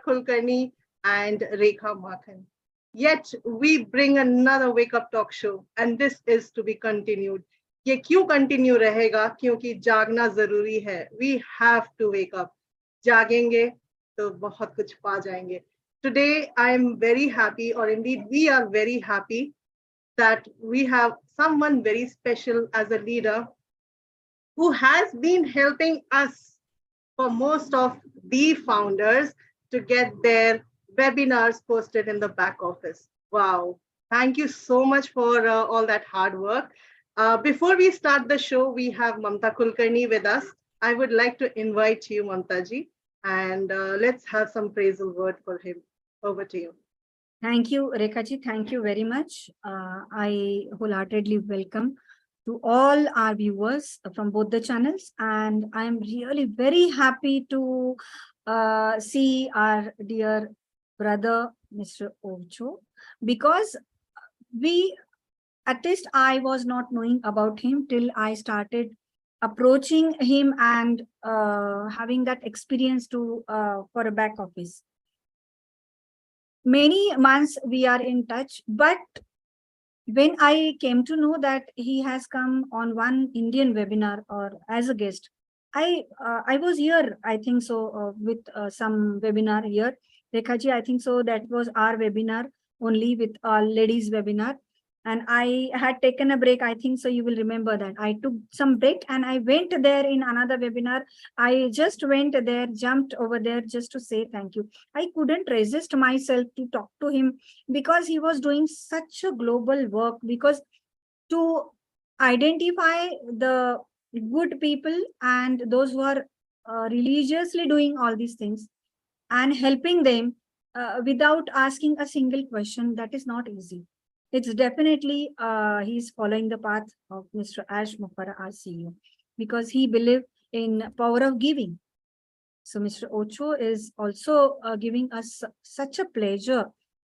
Kulkarni and Rekha. Yet we bring another wake up talk show, and this is to be continued. ये क्यों continue रहेगा? क्योंकि जागना जरूरी है. We have to wake up. जागेंगे तो बहुत कुछ पा जाएंगे. Today I am very happy, or indeed we are very happy, that we have someone very special as a leader who has been helping us for most of the founders to get their webinars posted in the back office. Wow. Thank you so much for all that hard work. Before we start the show, we have Mamata Kulkarni with us. I would like to invite you, Mamataji, and let's have some praisal word for him. Over to you. Thank you, Rekha ji. Thank you very much. I wholeheartedly welcome to all our viewers from both the channels, and I'm really very happy to see our dear brother, Mr. Ocho, because at least I was not knowing about him till I started approaching him and having that experience to for a back office. Many months we are in touch, but when I came to know that he has come on one Indian webinar or as a guest, I was here, I think so, with some webinar here. Rekha ji, I think so, that was our webinar only with ladies webinar. And I had taken a break. I think so, you will remember that. I took some break and I went there in another webinar. I just went there, jumped over there just to say thank you. I couldn't resist myself to talk to him because he was doing such a global work, because to identify the good people and those who are religiously doing all these things and helping them without asking a single question, that is not easy. It's definitely he's following the path of Mr. Ash Mufarah, our CEO, because he believed in power of giving. So Mr. Ocho is also giving us such a pleasure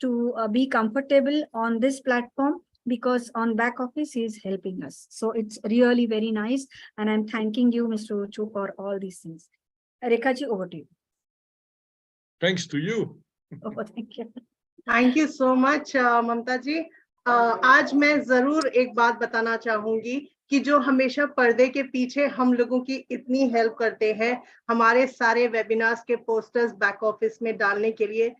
to be comfortable on this platform, because on back office he is helping us. So it's really very nice, and I'm thanking you, Mr. Ocho, for all these things. Rekha ji, over to you. Thanks to you. Oh, thank you. Thank you so much, Mamata ji. आज मैं जरूर एक बात बताना चाहूंगी कि जो हमेशा पर्दे के पीछे हम लोगों की इतनी हेल्प करते हैं हमारे सारे वेबिनार्स के पोस्टर्स बैक ऑफिस में डालने के लिए,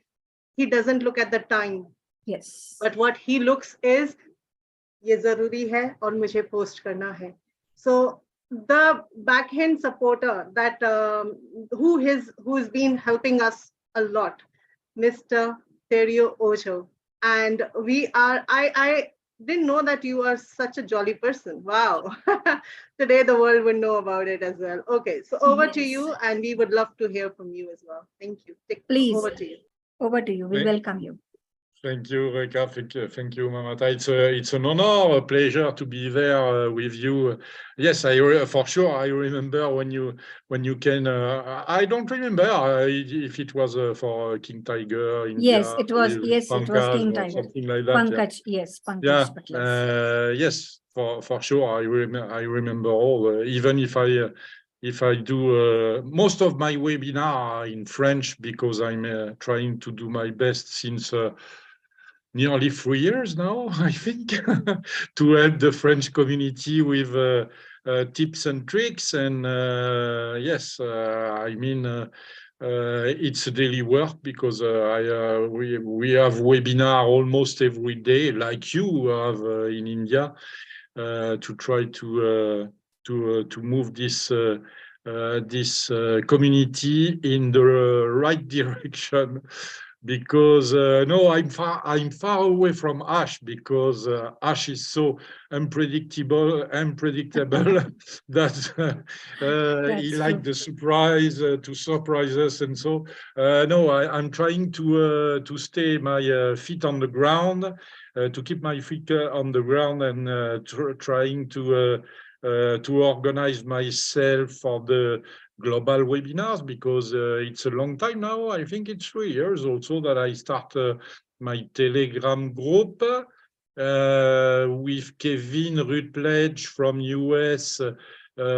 he doesn't look at the time. Yes. But what he looks is, ये जरूरी है और मुझे पोस्ट करना है. So the backhand supporter that who's been helping us a lot, Mr. Terio Ocho. And I didn't know that you are such a jolly person. Wow. Today the world would know about it as well. Okay, so over to you, and we would love to hear from you as well. Thank you. Please. Over to you. Over to you. We welcome you. Thank you, Rekha. Thank you, Mamata. It's an honor, a pleasure to be there with you. Yes, for sure. I remember when you came. I don't remember if it was for King Tiger. India, yes, it was. Yes, it was King Tiger. Something like that. Pankaj, yeah. Yes, Pankaj. Yeah. Yes, for sure. I remember all. Even if I do most of my webinar in French, because I'm trying to do my best since. Nearly 3 years now, I think, to help the French community with tips and tricks. And yes, I mean, it's a daily work, because we have webinar almost every day, like you have in India, to try to move this community in the right direction. Because no, I'm far away from Ash, because Ash is so unpredictable that he likes the surprise, to surprise us, and so no, I'm trying to stay my feet on the ground, to keep my feet on the ground, and trying to organize myself for the global webinars, because it's a long time now. I think it's 3 years also that I start my Telegram group with Kevin Rutledge from US,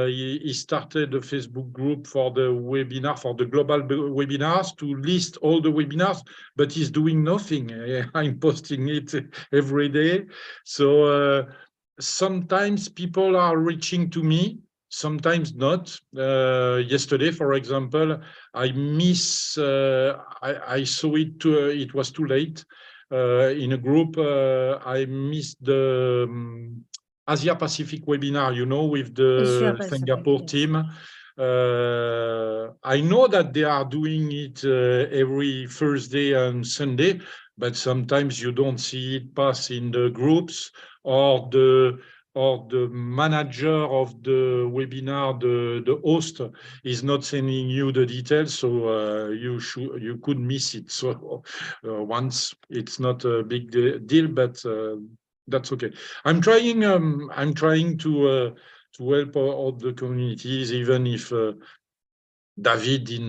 he started a Facebook group for the webinar, for the global webinars, to list all the webinars, but he's doing nothing. I'm posting it every day. So sometimes people are reaching to me, sometimes not. Yesterday, for example, I saw it, it was too late. In a group, I missed the Asia Pacific webinar, you know, with Asia the Pacific, Singapore yes. team. I know that they are doing it every Thursday and Sunday, but sometimes you don't see it pass in the groups, or the manager of the webinar, the host, is not sending you the details, so you could miss it. So once, it's not a big deal, but that's okay. I'm trying to help all the communities, even if David in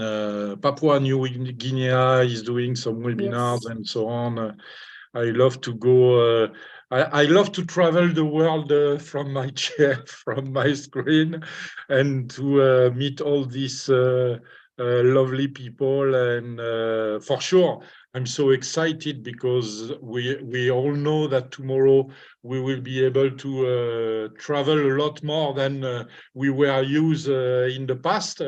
Papua New Guinea is doing some webinars, Yes. and so on. I love to go. I love to travel the world from my chair, from my screen, and to meet all these lovely people. And for sure, I'm so excited, because we all know that tomorrow we will be able to travel a lot more than we were used in the past,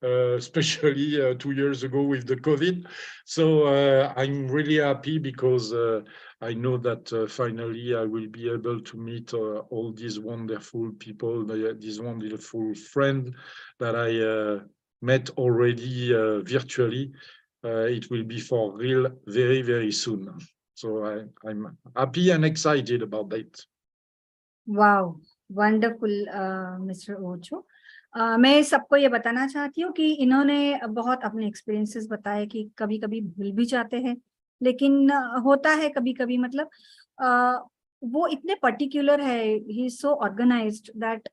especially 2 years ago with the COVID. So I'm really happy, because I know that finally I will be able to meet all these wonderful people, these wonderful friends that I met already virtually. It will be for real very, very soon. So I'm happy and excited about that. Wow, wonderful mister Ocho. मैं सबको ये बताना चाहती हूँ कि इन्होंने बहुत अपने एक्सपीरियंसेस बताए कि कभी कभी भूल भी जाते हैं, लेकिन होता है कभी कभी, मतलब वो इतने पर्टिकुलर है, he is so organised that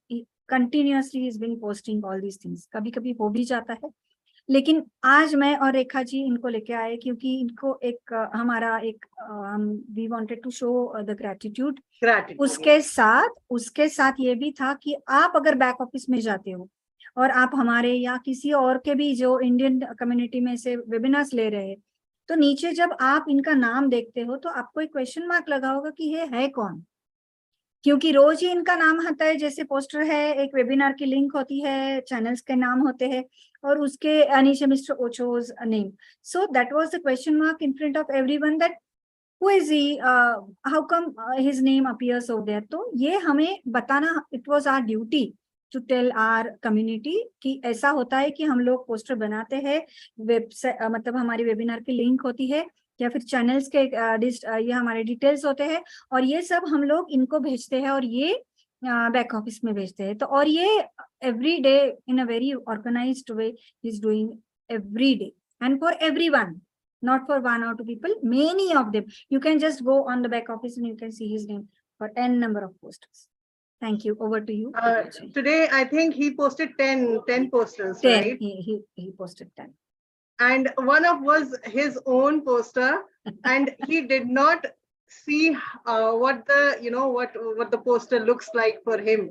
continuously is being posting all these things. कभी कभी हो भी जाता है, लेकिन आज मैं और रेखा जी इनको लेके आए क्योंकि इनको एक हमारा एक we wanted to show the gratitude. उसके साथ ये भी था कि आप अगर बैक ऑफिस में जाते हो और आप हमारे या किसी और के भी जो इंडियन कम्युनिटी में से वेबिनार्स ले रहे हैं, तो नीचे जब आप इनका नाम देखते हो तो आपको एक क्वेश्चन मार्क लगा होगा कि ये है कौन, क्योंकि रोज ही इनका नाम आता है, जैसे पोस्टर है, एक वेबिनार की लिंक होती है, चैनल्स के नाम होते हैं, और उसके नीचे mister Ocho's name. So that was the question mark in front of everyone, that who is he, how come his name appears over there। तो ये हमें बताना, it was our duty to tell our community कि ऐसा होता है कि हम लोग पोस्टर बनाते हैं, वेबसाइट मतलब हमारी वेबिनार की लिंक होती है, या फिर चैनल्स के ये हमारे डिटेल्स होते हैं, और ये सब हम लोग इनको भेजते हैं, और ये बैक ऑफिस में भेजते हैं। तो और ये every day in a very organised way is doing every day, and for everyone, not for one or two people, many of them. You can just go on the back office and you can see his name for n number of posters. Thank you. Over to you. Today, I think he posted 10 posters, 10, right? He posted 10. And one of was his own poster, and he did not see what the poster looks like for him.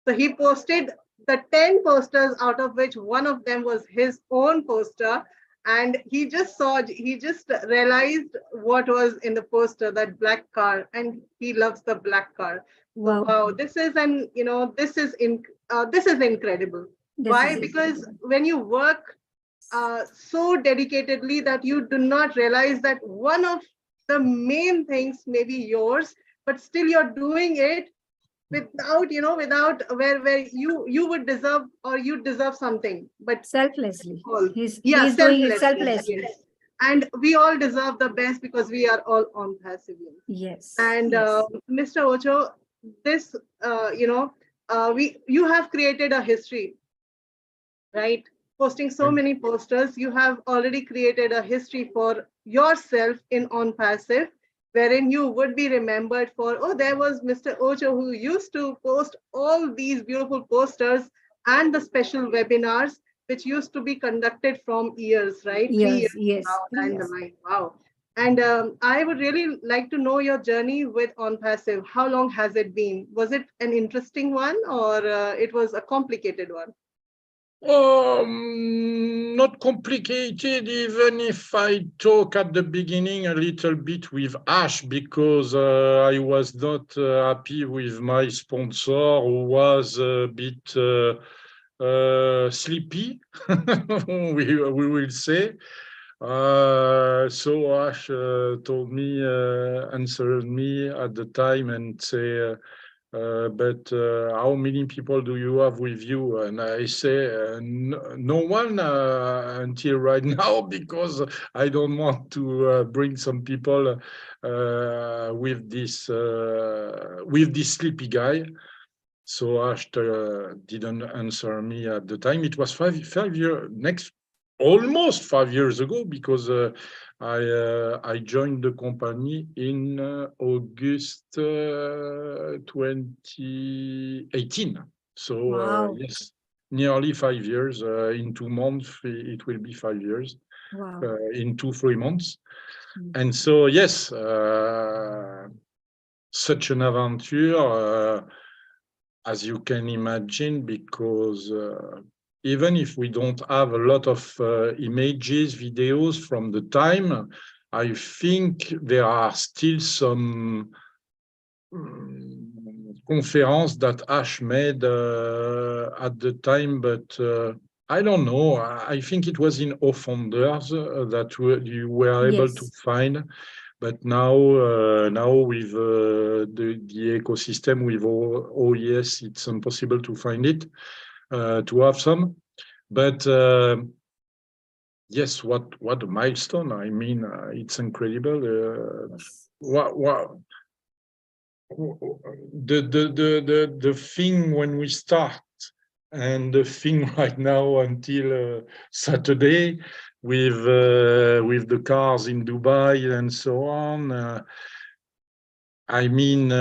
So he posted the 10 posters, out of which one of them was his own poster. And he just realized what was in the poster, that black car, and he loves the black car. Wow, this is this is incredible. Why? Because when you work so dedicatedly that you do not realize that one of the main things may be yours, but still you're doing it without where you would deserve, or you deserve something, but selflessly. He's selflessly, doing it selflessly. yes. And we all deserve the best because we are all on passive. Yes. And yes. Mr. Ocho, this you have created a history, right? Posting so many posters, you have already created a history for yourself in ONPASSIVE, wherein you would be remembered for, oh, there was Mr. Ocho who used to post all these beautiful posters and the special webinars, which used to be conducted from years, right? 3 years yes, down the line. Wow. And I would really like to know your journey with ONPASSIVE. How long has it been? Was it an interesting one, or it was a complicated one? Not complicated, even if I talk at the beginning a little bit with Ash, because I was not happy with my sponsor, who was a bit sleepy, we will say. So Ash told me, answered me at the time and say, but how many people do you have with you? And I say, no one until right now, because I don't want to bring some people with this sleepy guy. So Ash didn't answer me at the time. It was 5 years almost 5 years ago, because I joined the company in August 2018. So Wow. yes, nearly 5 years. In 2 months, it will be 5 years. Wow. In 3 months. Mm. And so yes, such an adventure. As you can imagine, because even if we don't have a lot of images, videos from the time, I think there are still some conference that Ash made at the time, but I don't know. I think it was in Offenders that you were able to Yes. find. But now, now with the ecosystem with OES, it's impossible to find it, to have some. But yes, what a milestone! I mean, it's incredible. Yes. What the thing when we start, and the thing right now until Saturday with the cars in Dubai and so on. I mean,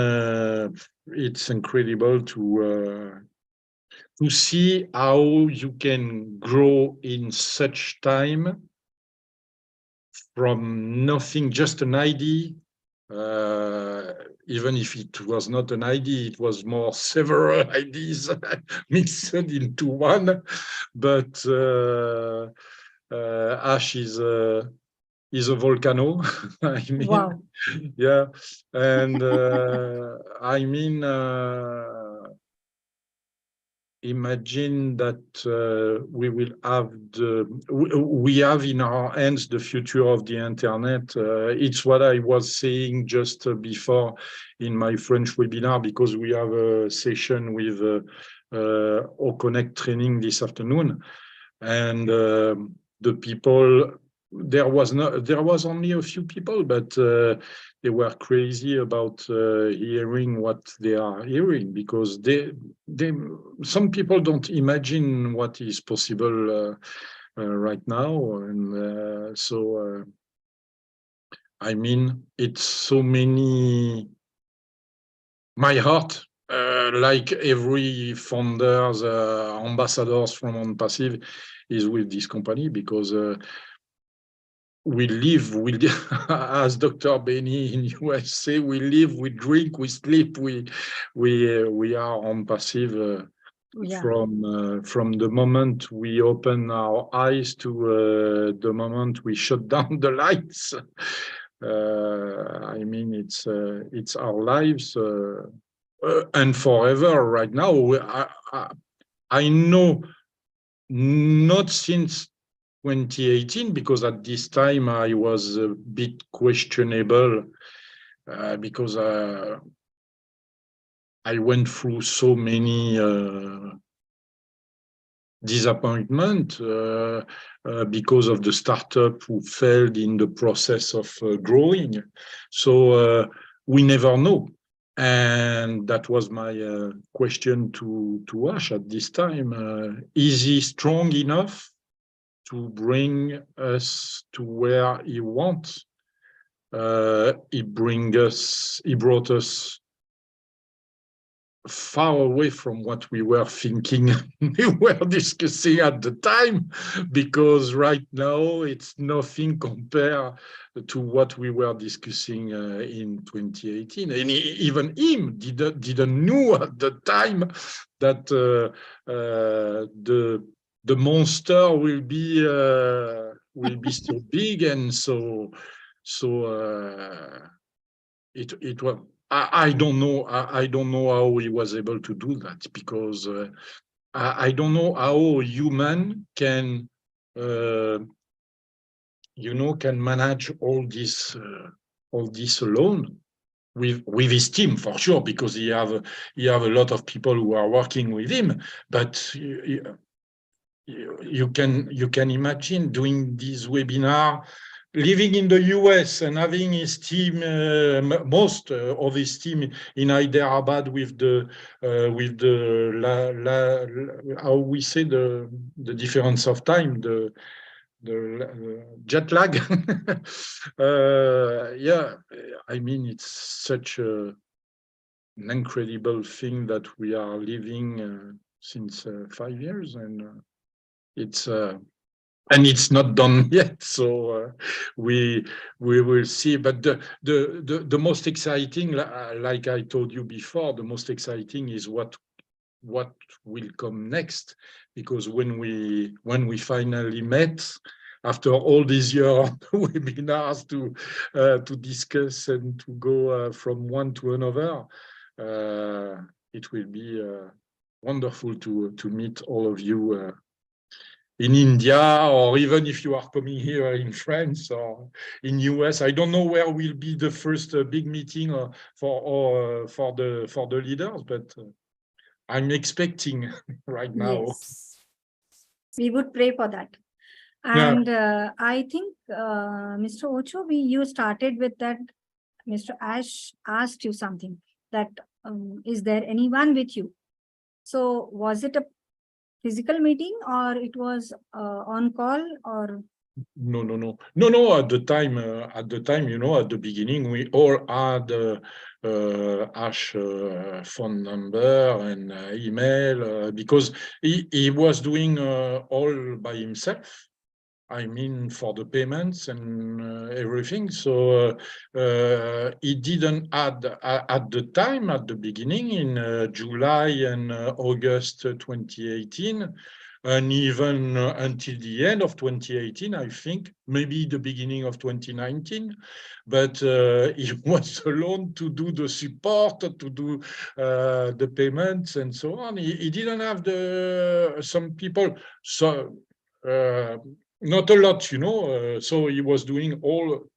it's incredible to see how you can grow in such time from nothing, just an idea. Even if it was not an idea, it was more several ideas mixed into one. But Ash is a volcano. I mean, Wow. yeah, and I mean, imagine that we will have we have in our hands the future of the internet. It's what I was saying just before in my French webinar, because we have a session with Connect training this afternoon, and the people, there was only a few people, but they were crazy about hearing what they are hearing, because some people don't imagine what is possible right now. And so I mean, it's so many, my heart, like every founders, ambassadors from ONPASSIVE, is with this company, because we live, as Dr. Benny in USA, we live, we drink, we sleep, we are ONPASSIVE Yeah. from the moment we open our eyes to the moment we shut down the lights. I mean, it's our lives, and forever. Right now, I know, not since 2018, because at this time I was a bit questionable, because I went through so many disappointment because of the startup who failed in the process of growing. So we never know. And that was my question to Ash at this time. Is he strong enough to bring us to where he wants? He brought us far away from what we were thinking, we were discussing at the time, because right now it's nothing compared to what we were discussing in 2018. And even him didn't know at the time that the monster will be so big, and so it was. I don't know. I don't know how he was able to do that, because I don't know how a human can, can manage all this alone with his team, for sure, because he have a lot of people who are working with him. But you can imagine doing this webinar, living in the US and having his team, most of his team in Hyderabad, with the how we say the difference of time, the jet lag. Yeah, I mean, it's such an incredible thing that we are living since 5 years, and it's not done yet. So we will see. But the most exciting, like I told you before, the most exciting is what will come next, because when we finally met after all these years of webinars to discuss and to go from one to another, it will be wonderful to meet all of you in India, or even if you are coming here in France or in US. I don't know where will be the first big meeting for the leaders, but I'm expecting right now. Yes, we would pray for that. Yeah. And I think, Mr. Ocho, you started with that. Mr. Ash asked you something, that is there anyone with you? So was it a physical meeting, or it was on call, or? No. At the time, at the beginning, we all had Ash phone number and email, because he was doing all by himself. I mean, for the payments and everything. So he didn't add at the time, at the beginning, in July and August 2018, and even until the end of 2018, I think, maybe the beginning of 2019. But he was alone to do the support, to do the payments and so on. He didn't have some people. So. Not a lot, so he was doing all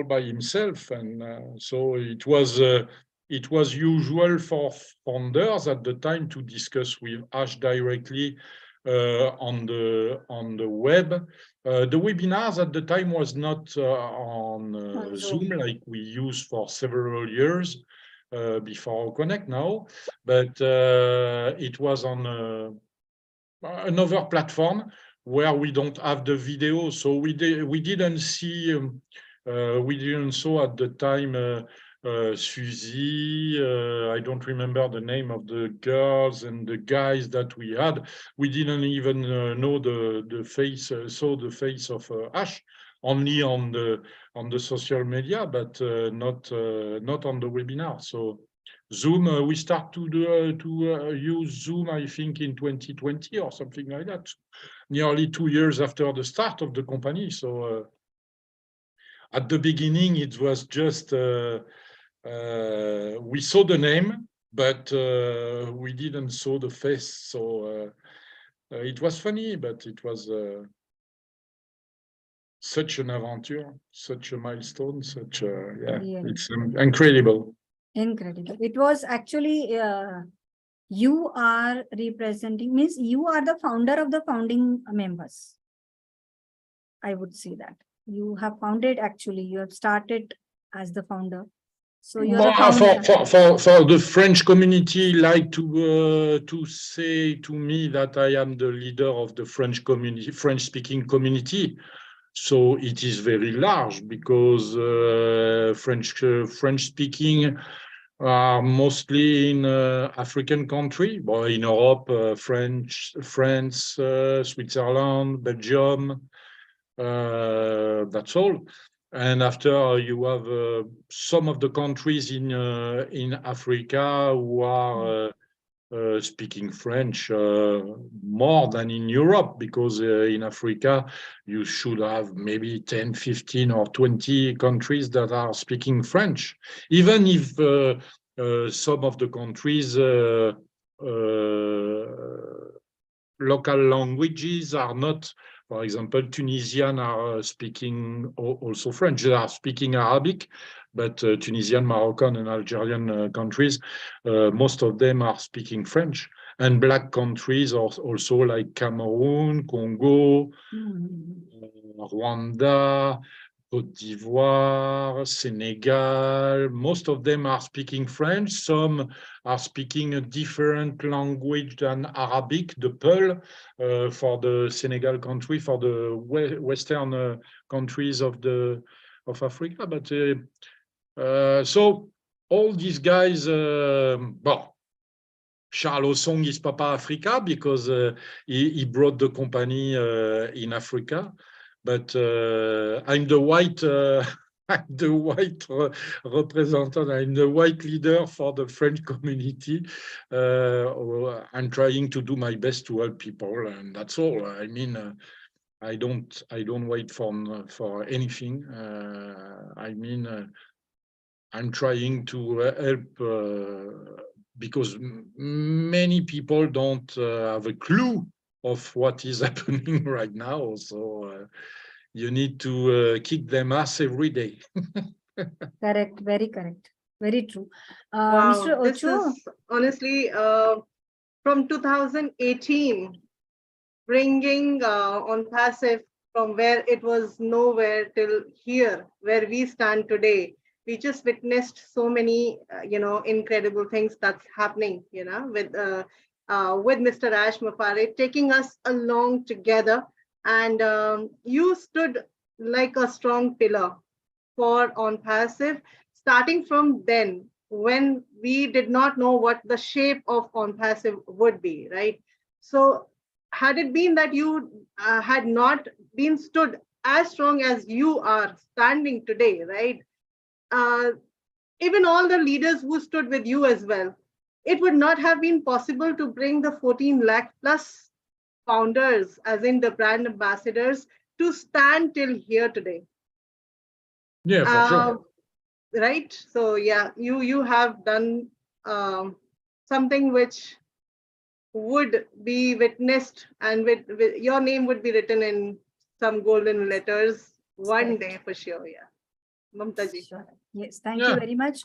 by himself, and so it was usual for founders at the time to discuss with Ash directly on the web. The webinars at the time was not on Zoom like we used for several years before Connect now, but it was on another platform where we don't have the video, so we didn't see we didn't saw at the time Suzy. I don't remember the name of the girls and the guys that we had. We didn't even know the face, saw the face of Ash, only on the social media, but not on the webinar. So Zoom, we start to use Zoom, I think, in 2020 or something like that, nearly 2 years after the start of the company. So at the beginning, it was just we saw the name, but we didn't saw the face. So it was funny, but it was such an adventure, such a milestone, such it's incredible. Incredible. It was actually, you are representing, means you are the founder of the founding members. I would say that you have founded, actually, you have started as the founder. So you're the founder. For the French community, like to say to me that I am the leader of the French community, French-speaking community. So it is very large, because French-speaking are mostly in African country, but in Europe, France, Switzerland, Belgium. That's all. And after you have some of the countries in Africa who are speaking French more than in Europe, because in Africa you should have maybe 10, 15 or 20 countries that are speaking French, even if some of the countries local languages are not. For example, Tunisian are speaking also French. They are speaking Arabic, but Tunisian, Moroccan, and Algerian countries, most of them are speaking French. And black countries also like Cameroon, Congo, Rwanda, Côte d'Ivoire, Senegal. Most of them are speaking French. Some are speaking a different language than Arabic, the Peul, for the Senegal country, for the western countries of Africa. But so all these guys, well, Charles Osong is Papa Africa because he brought the company in Africa. But I'm the white, I'm the white representative. I'm the white leader for the French community. I'm trying to do my best to help people, and that's all. I mean, I don't wait for anything. I mean, I'm trying to help. Because many people don't have a clue of what is happening right now. So you need to kick them ass every day. Correct, very correct. Very true. Wow, Mr. this Ocho, is honestly from 2018, bringing on passive from where it was nowhere till here, where we stand today. We just witnessed so many, incredible things that's happening, with Mr. Ash Mafare taking us along together. And you stood like a strong pillar for on passive, starting from then when we did not know what the shape of on passive would be, right? So had it been that you had not been stood as strong as you are standing today, right? Uh, Even all the leaders who stood with you as well, it would not have been possible to bring the 14 lakh plus founders, as in the brand ambassadors, to stand till here today. Yeah, for sure. Right? So yeah, you have done something which would be witnessed, and with your name would be written in some golden letters one day for sure. Yeah, Mamta ji. sure. Yes, thank you very much.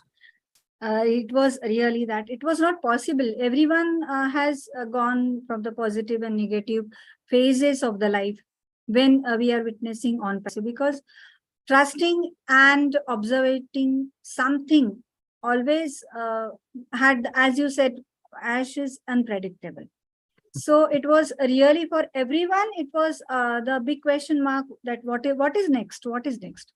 It was really that it was not possible. Everyone has gone from the positive and negative phases of the life when we are witnessing on passive, because trusting and observing something always had, as you said, Ash is unpredictable. So it was really for everyone, it was the big question mark that what is next? What is next?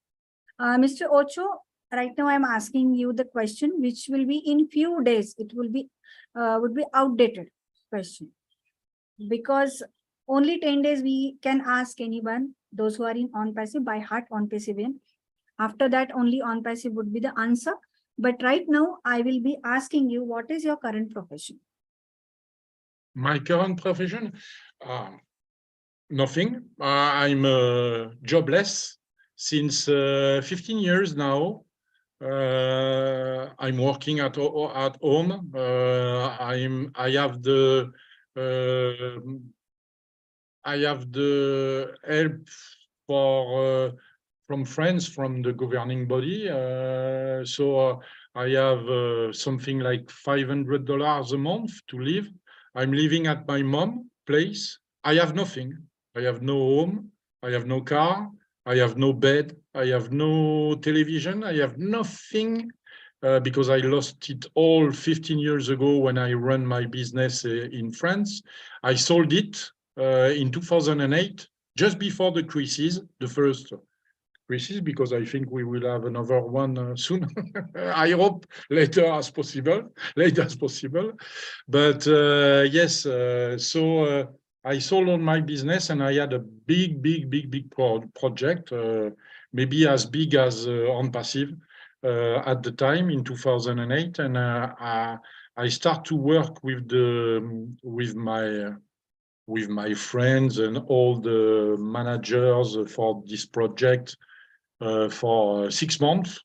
Mr. Ocho, right now I'm asking you the question, which will be in few days. It will be would be outdated question, because only 10 days we can ask anyone, those who are in on passive by heart, on passive in. After that, only on passive would be the answer. But right now, I will be asking you, what is your current profession? My current profession, nothing. I'm jobless since 15 years now. I'm working at home. I have the help from friends from the governing body. So I have something like $500 a month to live. I'm living at my mom's place. I have nothing. I have no home. I have no car. I have no bed. I have no television. I have nothing because I lost it all 15 years ago when I ran my business in France. I sold it in 2008, just before the crisis, the first precise because I think we will have another one soon. I hope later as possible. But yes, so I sold all my business and I had a big project, maybe as big as ONPASSIVE at the time in 2008, and I start to work with my friends and all the managers for this project for 6 months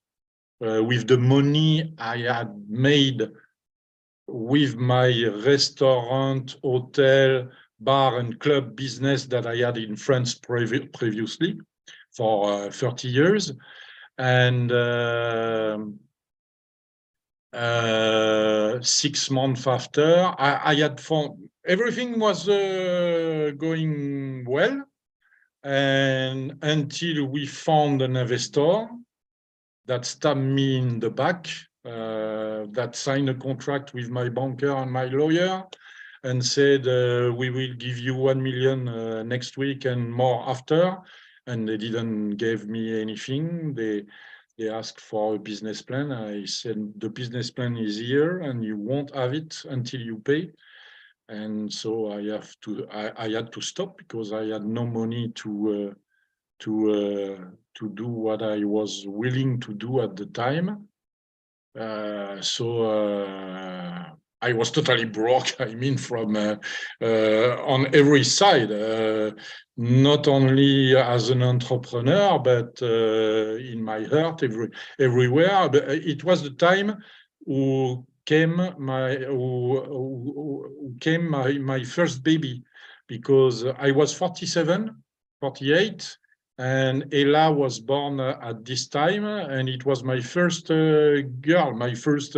with the money I had made with my restaurant, hotel, bar and club business that I had in France previously for 30 years. And 6 months after, I had found everything was going well, and until we found an investor that stabbed me in the back, that signed a contract with my banker and my lawyer and said, we will give you 1 million next week and more after. And they didn't give me anything. They asked for a business plan. I said, the business plan is here and you won't have it until you pay. And so I had to stop because I had no money to do what I was willing to do at the time. So I was totally broke. I mean, from on every side, not only as an entrepreneur, but in my heart, everywhere. But it was the time who came my first baby, because I was 47, 48. And Ella was born at this time, and it was my first girl, my first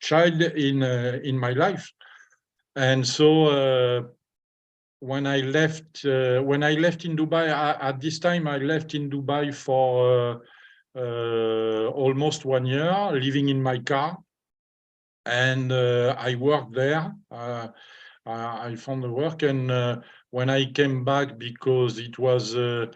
child in my life. And so when I left in Dubai, at this time I left in Dubai for almost 1 year, living in my car, and I worked there. I found the work, and when I came back, because it was a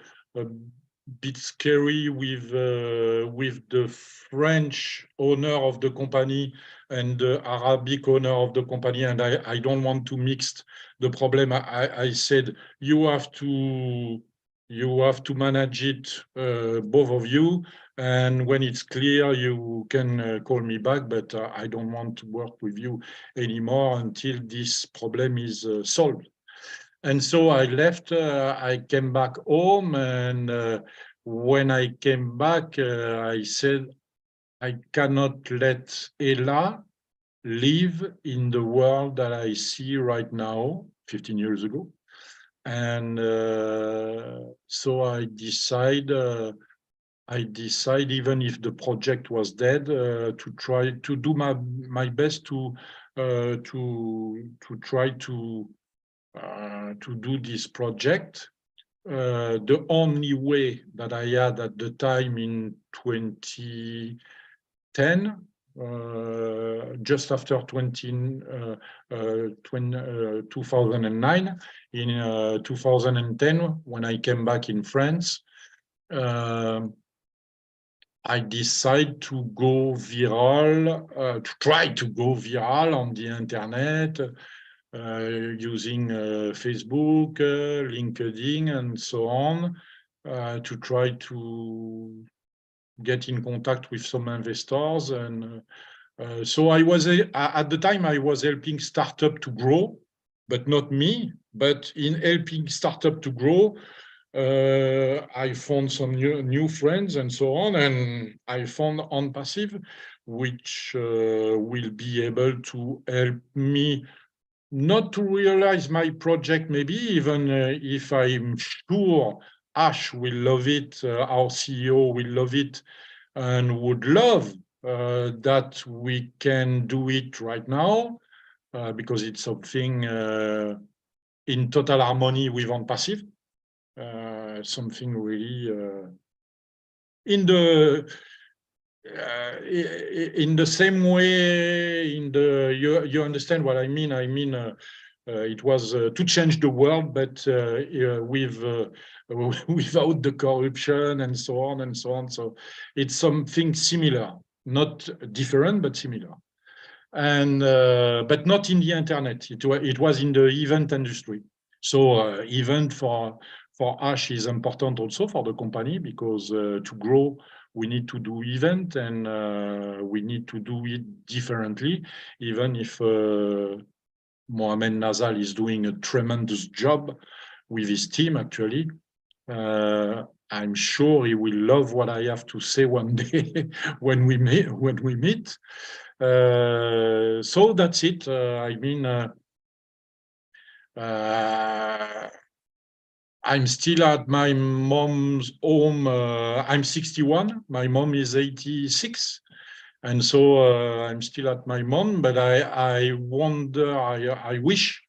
bit scary with the French owner of the company and the Arabic owner of the company, and I don't want to mix the problem. I said, you have to manage it, both of you, and when it's clear, you can call me back, but I don't want to work with you anymore until this problem is solved. And so I left, I came back home, and when I came back, I said, I cannot let Ella live in the world that I see right now, 15 years ago. And so I decide, even if the project was dead, to try to do my best to try to do this project. The only way that I had at the time in 2010, just after 2009, in 2010, when I came back in France, I decided to go viral, to try to go viral on the internet, using Facebook, LinkedIn, and so on, to try to get in contact with some investors. And so I was, at the time, I was helping startup to grow, but not me. But in helping startup to grow, I found some new friends and so on, and I found ONPASSIVE, which will be able to help me not to realize my project, maybe even if I'm sure Ash will love it, our CEO will love it, and would love that we can do it right now, because it's something in total harmony with ONPASSIVE. Something really in the same way, you understand what I mean. I mean, it was to change the world, but with without the corruption and so on and so on. So it's something similar, not different, but similar. And but not in the internet. It was in the event industry. So event for Ash is important also for the company, because to grow we need to do event, and we need to do it differently, even if Mohamed Nazal is doing a tremendous job with his team, actually. I'm sure he will love what I have to say one day when we meet. So that's it. I mean, I'm still at my mom's home. I'm 61. My mom is 86. And so I'm still at my mom, but I wonder, I wish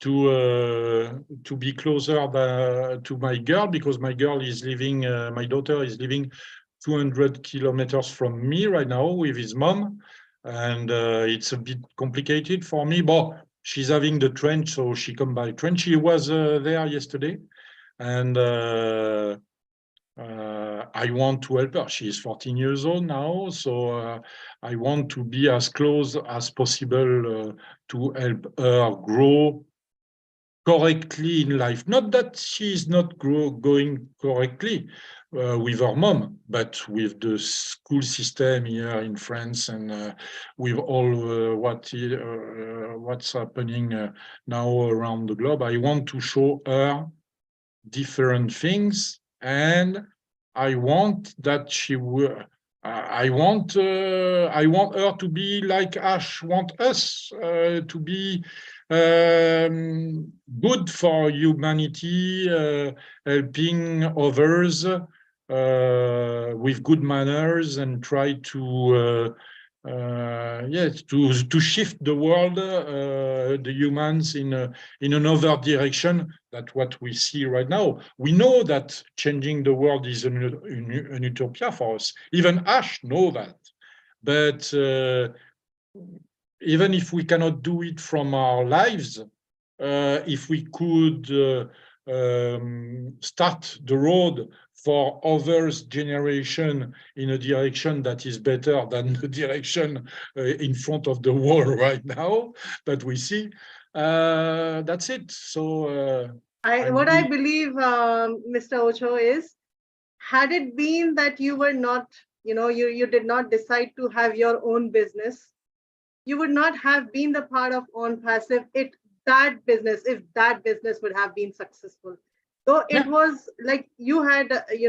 to be closer to my girl, because my girl is living, my daughter is living 200 kilometers from me right now with his mom, and it's a bit complicated for me. But she's having the train, so she come by train. She was there yesterday, and I want to help her. She is 14 years old now, so I want to be as close as possible to help her grow correctly in life. Not that she is not going correctly with her mom, but with the school system here in France, and with all what's happening now around the globe. I want to show her different things, and I want that she will. I want her to be like Ash want us to be good for humanity, helping others with good manners, and try to yes, to shift the world, the humans in another direction than what we see right now. We know that changing the world is an utopia for us. Even Ash know that, but even if we cannot do it from our lives, if we could start the road for others' generation in a direction that is better than the direction in front of the wall right now that we see, that's it. So What I believe, Mr. Ocho, is, had it been that you were not, you did not decide to have your own business, you would not have been the part of ONPASSIVE if that business would have been successful. So it was like you had, you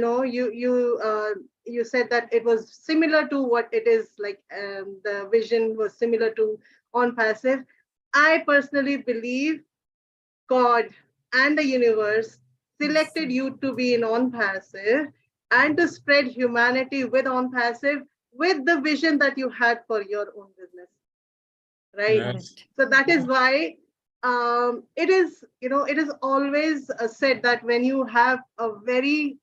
said that it was similar to what it is like. The vision was similar to ONPASSIVE. I personally believe God and the universe selected you to be in ONPASSIVE and to spread humanity with ONPASSIVE, with the vision that you had for your own business. Right. yes. So that is why it is always said that when you have a very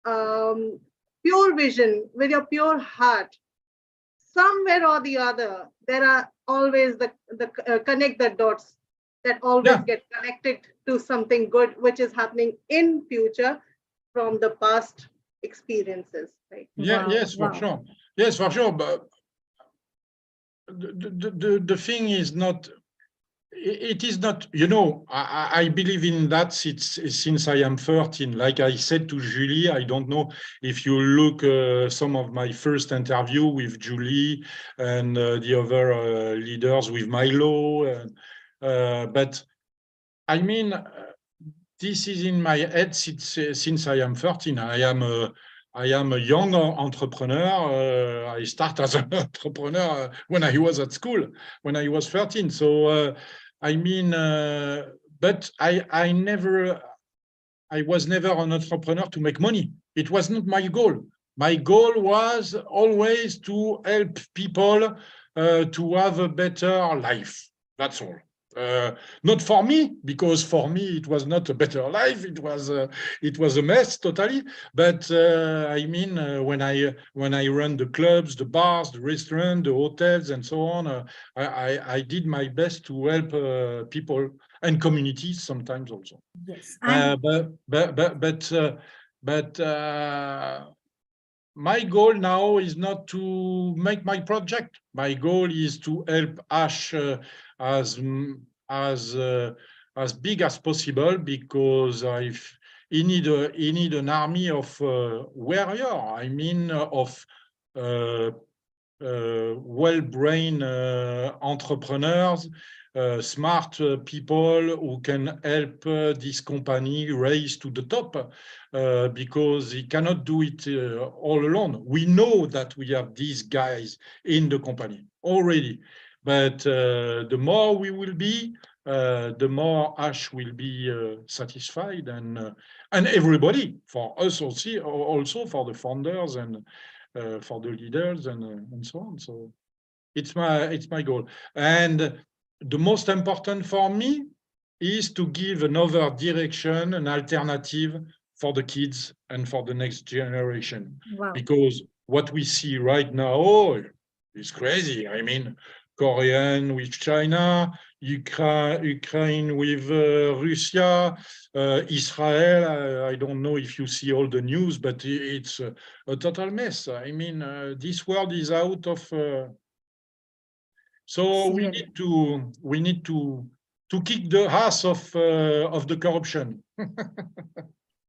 pure vision with your pure heart, somewhere or the other, there are always the connect the dots that always get connected to something good, which is happening in future from the past experiences. Right. Yeah. Wow, Yes, for wow. sure. Yes, for sure. But the thing is not. It is not, I believe in that since I am 13. Like I said to Julie, I don't know if you look some of my first interview with Julie and the other leaders with Milo. But I mean, this is in my head since I am 13. I am a young entrepreneur. I started as an entrepreneur when I was at school, when I was 13. So I mean, but I was never an entrepreneur to make money. It was not my goal. My goal was always to help people to have a better life. That's all. Not for me, because for me it was not a better life. It was a mess totally. But I mean, when I run the clubs, the bars, the restaurants, the hotels, and so on, I did my best to help people and communities sometimes also. Yes. And But my goal now is not to make my project. My goal is to help Ash as as big as possible, because he need an army of warrior. I mean, of well-brained entrepreneurs, smart people who can help this company raise to the top, because he cannot do it all alone. We know that we have these guys in the company already, but the more we will be, the more Ash will be satisfied, and everybody, for us also for the founders and for the leaders and so on. So it's my goal. And the most important for me is to give another direction, an alternative for the kids and for the next generation. wow. Because what we see right now is crazy. I mean, Korean with China, Ukraine with Russia, Israel. I don't know if you see all the news, but it's a total mess. I mean, this world is out of. So we need to kick the ass of the corruption.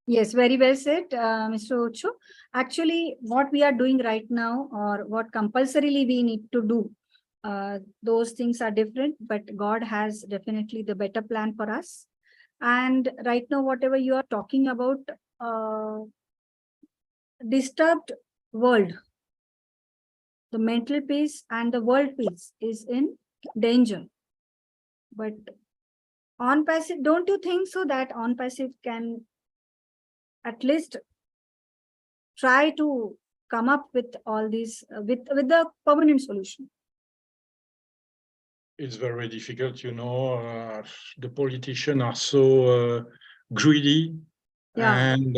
Yes, very well said, Mr. Ocho. Actually, what we are doing right now, or what compulsorily we need to do, those things are different, but God has definitely the better plan for us. And right now, whatever you are talking about, disturbed world, the mental peace and the world peace is in danger. But ONPASSIVE, don't you think so that ONPASSIVE can at least try to come up with all these with the permanent solution? It's very difficult, you know. The politicians are so greedy, Yeah. and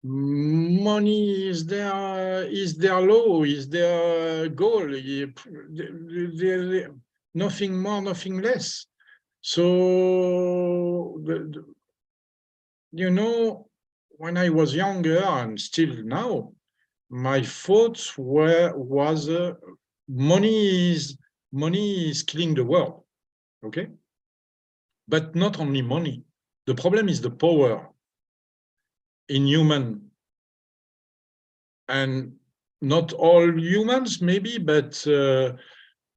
money is their law, is their goal. Nothing more, nothing less. So you know, when I was younger, and still now, my thoughts was money is killing the world. Okay, but not only money. The problem is the power in human, and not all humans maybe, but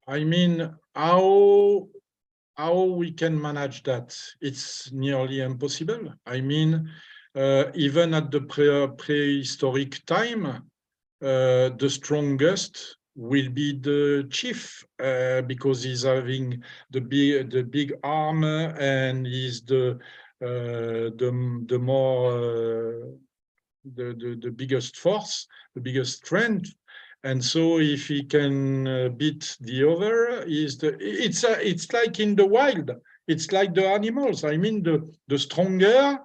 I mean, how we can manage that? It's nearly impossible. I mean, even at the prehistoric time, the strongest will be the chief, because he's having the big arm, and he's the more the biggest force, the biggest strength. And so if he can beat the other, it's like in the wild, it's like the animals. I mean, the stronger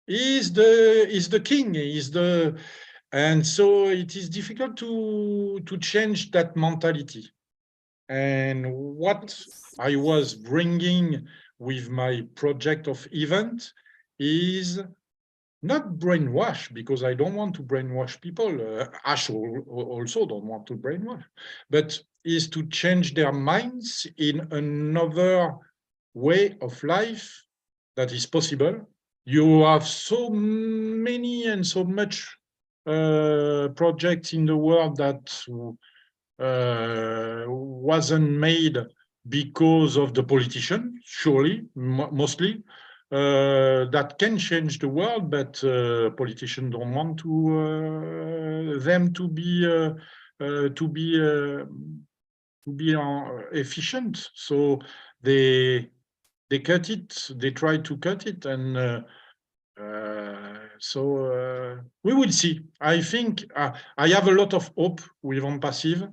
is the king, and so it is difficult to change that mentality. And what I was bringing with my project of event is not brainwash, because I don't want to brainwash people. Ash also don't want to brainwash, but is to change their minds in another way of life that is possible. You have so many and so much projects in the world that wasn't made because of the politician, surely, mostly, that can change the world, but politicians don't want to them to be efficient. So they cut it. They try to cut it, and so we will see. I think I have a lot of hope with ONPASSIVE,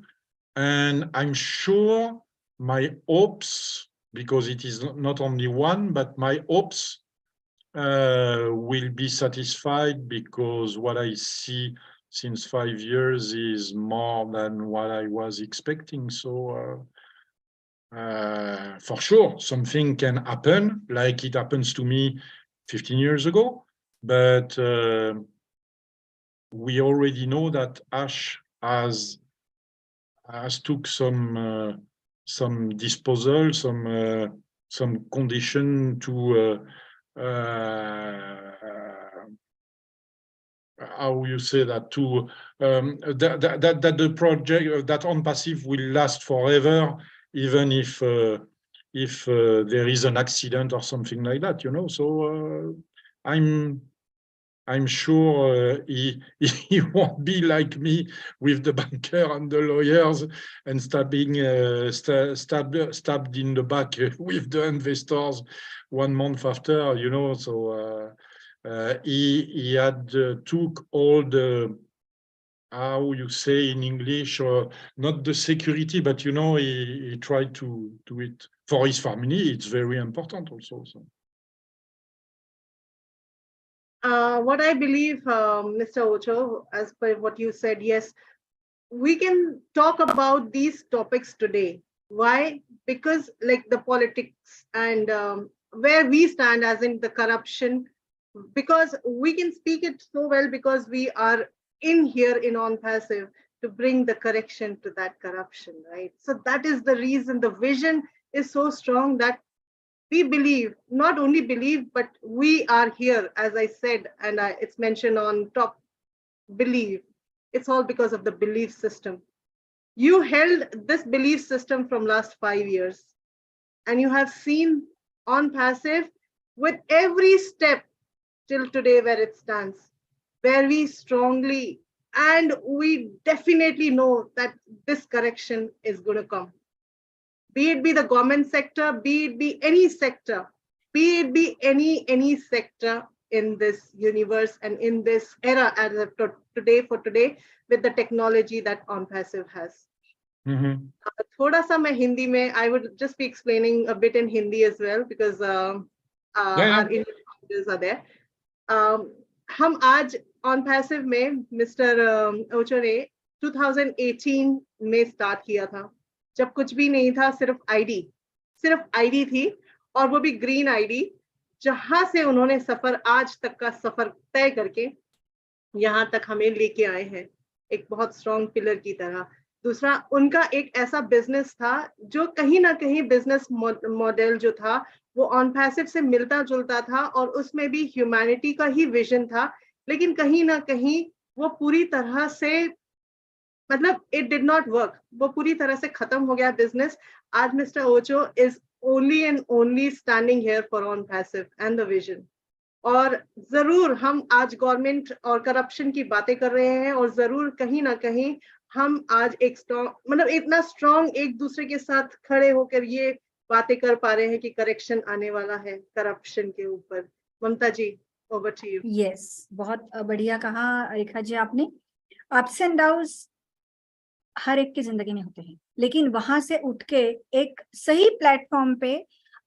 and I'm sure my hopes, because it is not only one, but my hopes will be satisfied, because what I see since 5 years is more than what I was expecting. So For sure, something can happen, like it happens to me 15 years ago, but we already know that Ash has took some disposal, some condition to how you say that, to that the project, that ONPASSIVE will last forever, even if there is an accident or something like that, you know. So I'm sure he won't be like me with the banker and the lawyers and stabbed in the back with the investors 1 month after, you know. So he had took all the, how you say in English, not the security, but you know, he tried to do it for his family. It's very important also. So. What I believe, Mr. Ocho, as per what you said, yes, we can talk about these topics today. Why? Because like the politics and where we stand as in the corruption, because we can speak it so well because we are in here in ONPASSIVE to bring the correction to that corruption, right? So that is the reason the vision is so strong that we believe, not only believe, but we are here, as I said, and it's mentioned on top, believe. It's all because of the belief system. You held this belief system from last 5 years, and you have seen ONPASSIVE with every step till today where it stands, where we strongly and we definitely know that this correction is going to come. Be it be the government sector, be it be any sector, be it be any sector in this universe and in this era as of today, for today, with the technology that ONPASSIVE has. थोड़ा सा मैं हिंदी में, I would just be explaining a bit in Hindi as well because our Indian audience are there. हम आज ONPASSIVE में mister ओचो ने 2018 में start किया था, जब कुछ भी नहीं था, सिर्फ आईडी थी, और वो भी ग्रीन आईडी, जहां से उन्होंने सफर, आज तक का सफर तय करके यहाँ तक हमें लेके आए हैं, एक बहुत स्ट्रॉन्ग पिलर की तरह। दूसरा, उनका एक ऐसा बिजनेस था जो कहीं ना कहीं बिजनेस मॉडल जो था वो ONPASSIVE से मिलता जुलता था, और उसमें भी ह्यूमैनिटी का ही विजन था, लेकिन कहीं ना कहीं वो पूरी तरह से, मतलब इट डिड नॉट वर्क, वो पूरी तरह से खत्म हो गया बिजनेस। आज mister Ocho is only and only standing here for ONPASSIVE and the vision. और जरूर हम आज गवर्नमेंट और करप्शन की बातें कर रहे हैं, और जरूर कहीं ना कहीं हम आज एक स्ट्रॉन्ग, मतलब इतना स्ट्रॉन्ग एक दूसरे के साथ खड़े होकर ये बातें कर पा रहे हैं कि करेक्शन आने वाला है करप्शन के ऊपर। ममता जी, ओवर टू यू। यस, बहुत बढ़िया कहा रेखा जी आपने। अप्स एंड डाउन्स हर एक की जिंदगी में होते हैं, लेकिन वहां से उठ के एक सही प्लेटफॉर्म पे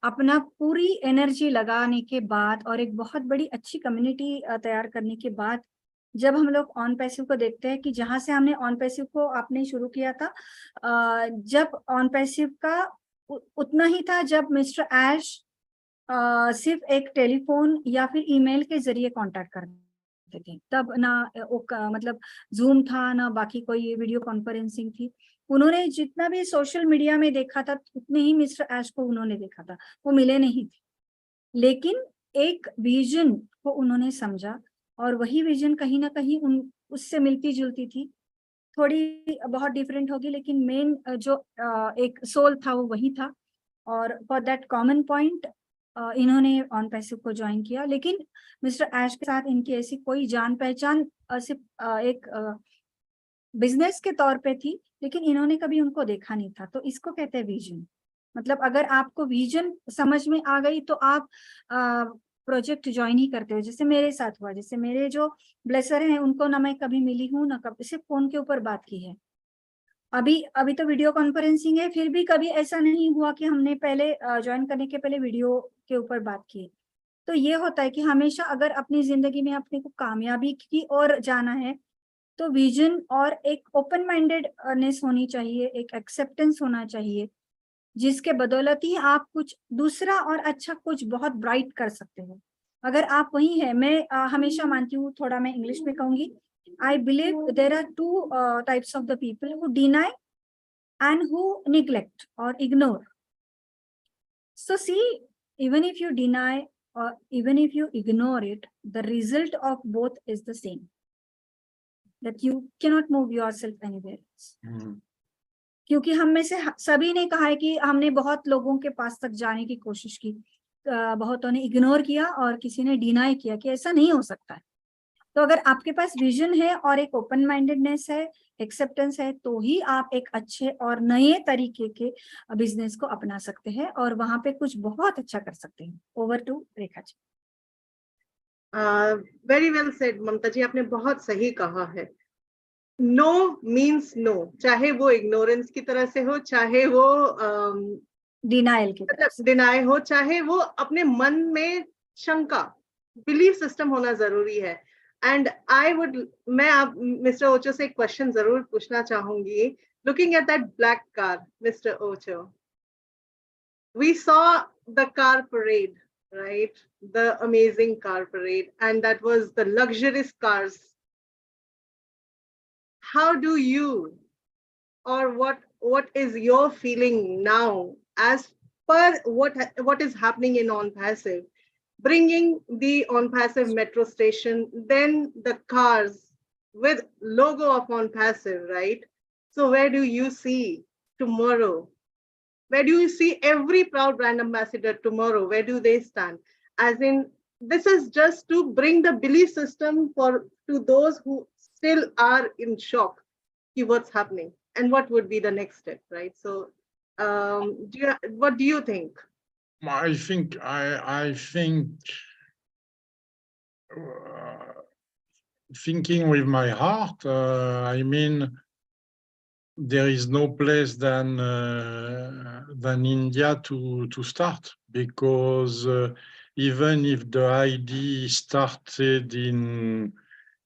अपना पूरी एनर्जी लगाने के बाद और एक बहुत बड़ी अच्छी कम्युनिटी तैयार करने के बाद जब हम लोग ONPASSIVE को देखते हैं, कि जहां से हमने ONPASSIVE को आपने शुरू किया था, जब ONPASSIVE का उतना ही था जब मिस्टर ऐश सिर्फ एक टेलीफोन या फिर ईमेल के जरिए कांटेक्ट करते थे, तब ना मतलब जूम था, ना बाकी कोई वीडियो कॉन्फ्रेंसिंग थी। उन्होंने जितना भी सोशल मीडिया में देखा था उतने ही मिस्टर ऐश को उन्होंने देखा था, वो मिले नहीं थे, लेकिन एक विजन को उन्होंने समझा, और वही विजन कहीं ना कहीं उससे मिलती जुलती थी, थोड़ी बहुत डिफरेंट होगी, लेकिन मेन जो एक सोल था वो वही था। और फॉर दैट कॉमन पॉइंट इन्होंने ONPASSIVE को ज्वाइन किया। लेकिन मिस्टर ऐश के साथ इनकी ऐसी कोई जान पहचान सिर्फ एक बिजनेस के तौर पे थी, लेकिन इन्होंने कभी उनको देखा नहीं था। तो इसको कहते हैं विजन। मतलब अगर आपको विजन समझ में आ गई तो आप प्रोजेक्ट ज्वाइन ही करते हो। जैसे मेरे साथ हुआ, जैसे मेरे जो ब्लेसर हैं उनको ना मैं कभी मिली हूँ, ना कभी सिर्फ फोन के ऊपर बात की है। अभी तो वीडियो कॉन्फ्रेंसिंग है, फिर भी कभी ऐसा नहीं हुआ कि हमने पहले ज्वाइन करने के पहले वीडियो के ऊपर बात की। तो ये होता है कि हमेशा अगर अपनी जिंदगी में अपने को कामयाबी की ओर जाना है तो विजन और एक ओपन माइंडेडनेस होनी चाहिए, एक एक्सेप्टेंस होना चाहिए। जिसके बदौलत ही आप कुछ दूसरा और अच्छा कुछ बहुत ब्राइट कर सकते हो। अगर आप वही है, मैं हमेशा मानती हूँ, थोड़ा मैं इंग्लिश में कहूंगी, I believe there are two types of the people who deny and who neglect or ignore. So see, even if you deny or even if you ignore it, the result of both is the same, that you cannot move yourself anywhere else. क्योंकि हम में से सभी ने कहा है कि हमने बहुत लोगों के पास तक जाने की कोशिश की, बहुतों ने इग्नोर किया और किसी ने डिनाई किया कि ऐसा नहीं हो सकता है। तो अगर आपके पास विजन है और एक ओपन माइंडेडनेस है, एक्सेप्टेंस है, तो ही आप एक अच्छे और नए तरीके के बिजनेस को अपना सकते हैं और वहां पे कुछ बहुत अच्छा कर सकते हैं। Over to Rekha ji. Very well said Mamta ji, आपने बहुत सही कहा है। नो मीन्स नो, चाहे वो इग्नोरेंस की तरह से हो, चाहे वो डिनाइल की तरफ से डिनाई हो, चाहे वो अपने मन में शंका, बिलीफ सिस्टम होना जरूरी है। एंड आई वुड, मैं आप मिस्टर ओचो से एक क्वेश्चन जरूर पूछना चाहूंगी। Looking at that black car, mister Ocho, we saw the car parade, right? The amazing car parade, and that was the luxurious cars. How do you, or what is your feeling now as per what is happening in ONPASSIVE, bringing the ONPASSIVE metro station, then the cars with logo of ONPASSIVE, right? So where do you see tomorrow? Where do you see every proud brand ambassador tomorrow? Where do they stand? As in, this is just to bring the belief system to those who still are in shock. What's happening and what would be the next step, right? So, what do you think? I think thinking with my heart, I mean, there is no place than India to start, because even if the idea started in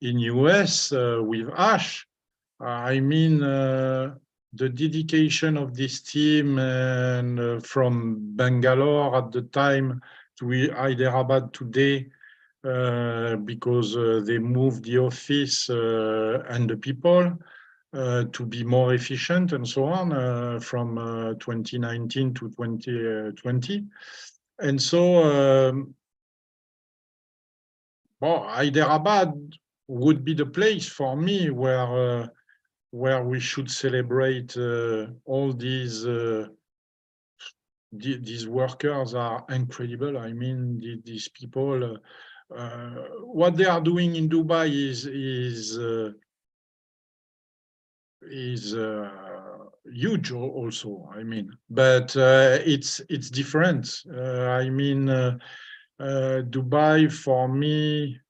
US with Ash, I mean, the dedication of this team and from Bangalore at the time to Hyderabad today, because they moved the office and the people to be more efficient and so on from 2019 to 2020. And so, well, Hyderabad would be the place for me where we should celebrate all these workers are incredible. I mean, these people, what they are doing in Dubai is huge also. I mean, but it's different. I mean, Dubai for me,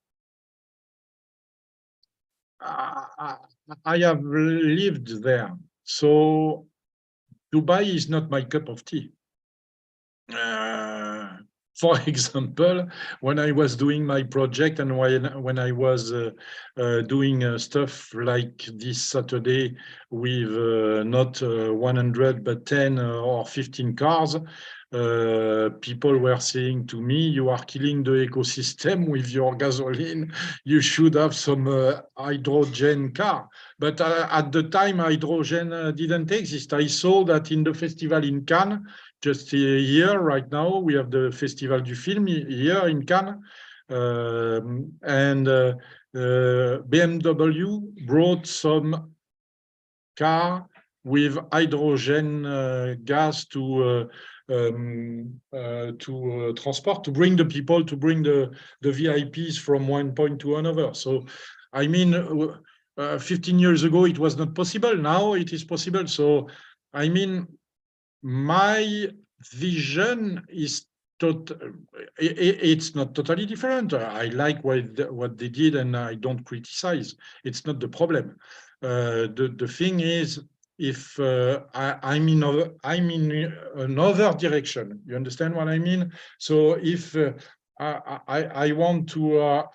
I have lived there, so Dubai is not my cup of tea. For example, when I was doing my project and when I was doing stuff like this Saturday with not 100 but 10 or 15 cars, people were saying to me, "You are killing the ecosystem with your gasoline. You should have some hydrogen car." But at the time, hydrogen didn't exist. I saw that in the festival in Cannes. Just here, right now, we have the Festival du Film here in Cannes, and BMW brought some car with hydrogen gas to transport, to bring the people, to bring the VIPs from one point to another. So, I mean, 15 years ago, it was not possible. Now it is possible. So, I mean, my vision is it's not totally different. I like what they did, and I don't criticize. It's not the problem. The thing is, if I'm in another direction, you understand what I mean? So if I want to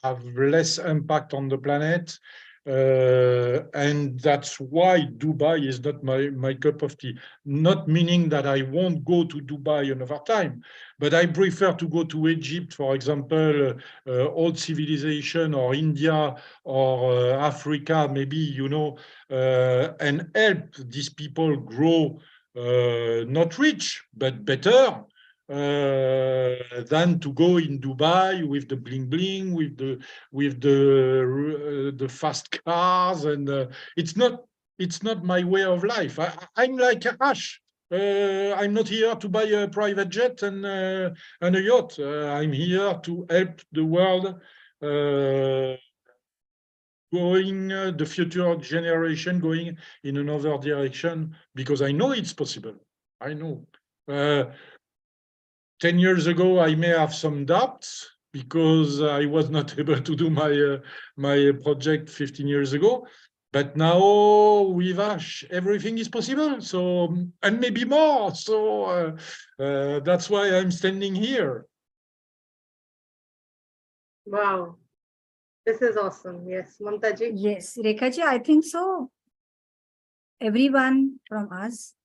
have less impact on the planet, And that's why Dubai is not my cup of tea. Not meaning that I won't go to Dubai another time, but I prefer to go to Egypt, for example, old civilization, or India, or Africa, maybe, you know, and help these people grow, not rich, but better, than to go in Dubai with the bling bling, with the fast cars, and it's not my way of life. I'm like Ash. I'm not here to buy a private jet and a yacht. I'm here to help the world, going the future generation going in another direction, because I know it's possible. I know. 10 years ago, I may have some doubts because I was not able to do my project 15 years ago. But now with Ash, everything is possible. So, and maybe more. So that's why I'm standing here. Wow, this is awesome. Yes, Mamata ji. Yes, Rekha ji, I think so. Everyone from us,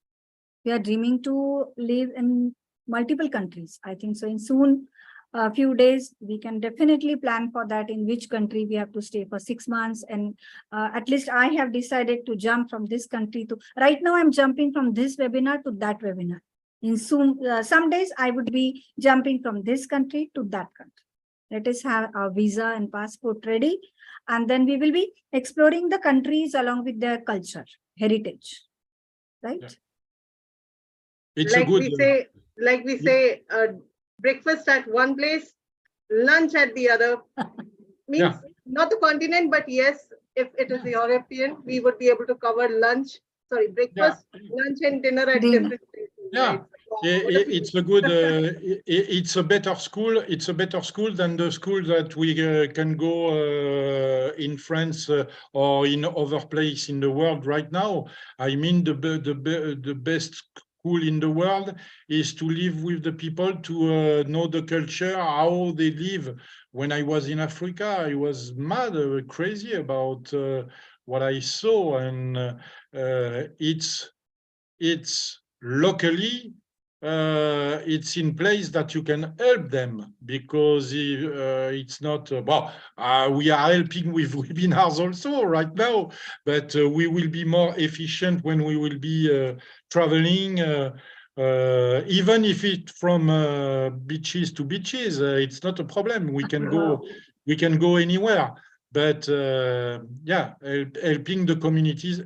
we are dreaming to live in multiple countries. I think so. In soon, a few days, we can definitely plan for that, in which country we have to stay for 6 months. And at least I have decided to jump from this country to, right now I'm jumping from this webinar to that webinar. In soon, some days I would be jumping from this country to that country. Let us have our visa and passport ready. And then we will be exploring the countries along with their culture, heritage, right? Yeah. It's Like a good. we say, breakfast at one place, lunch at the other. Means Yeah. not the continent, but yes, if it is European, we would be able to cover breakfast, lunch, and dinner at Dinner. different places. Yeah. Right? Wow, It's a good. It's a better school. It's a better school than the school that we can go in France or in other place in the world right now. I mean, the best school in the world is to live with the people, to know the culture, how they live. When I was in Africa, I was mad, crazy about what I saw, and it's locally, it's in place that you can help them, because it's not we are helping with webinars also right now, but we will be more efficient when we will be traveling, even if it from beaches to beaches. It's not a problem. We can go anywhere, but yeah, helping the communities.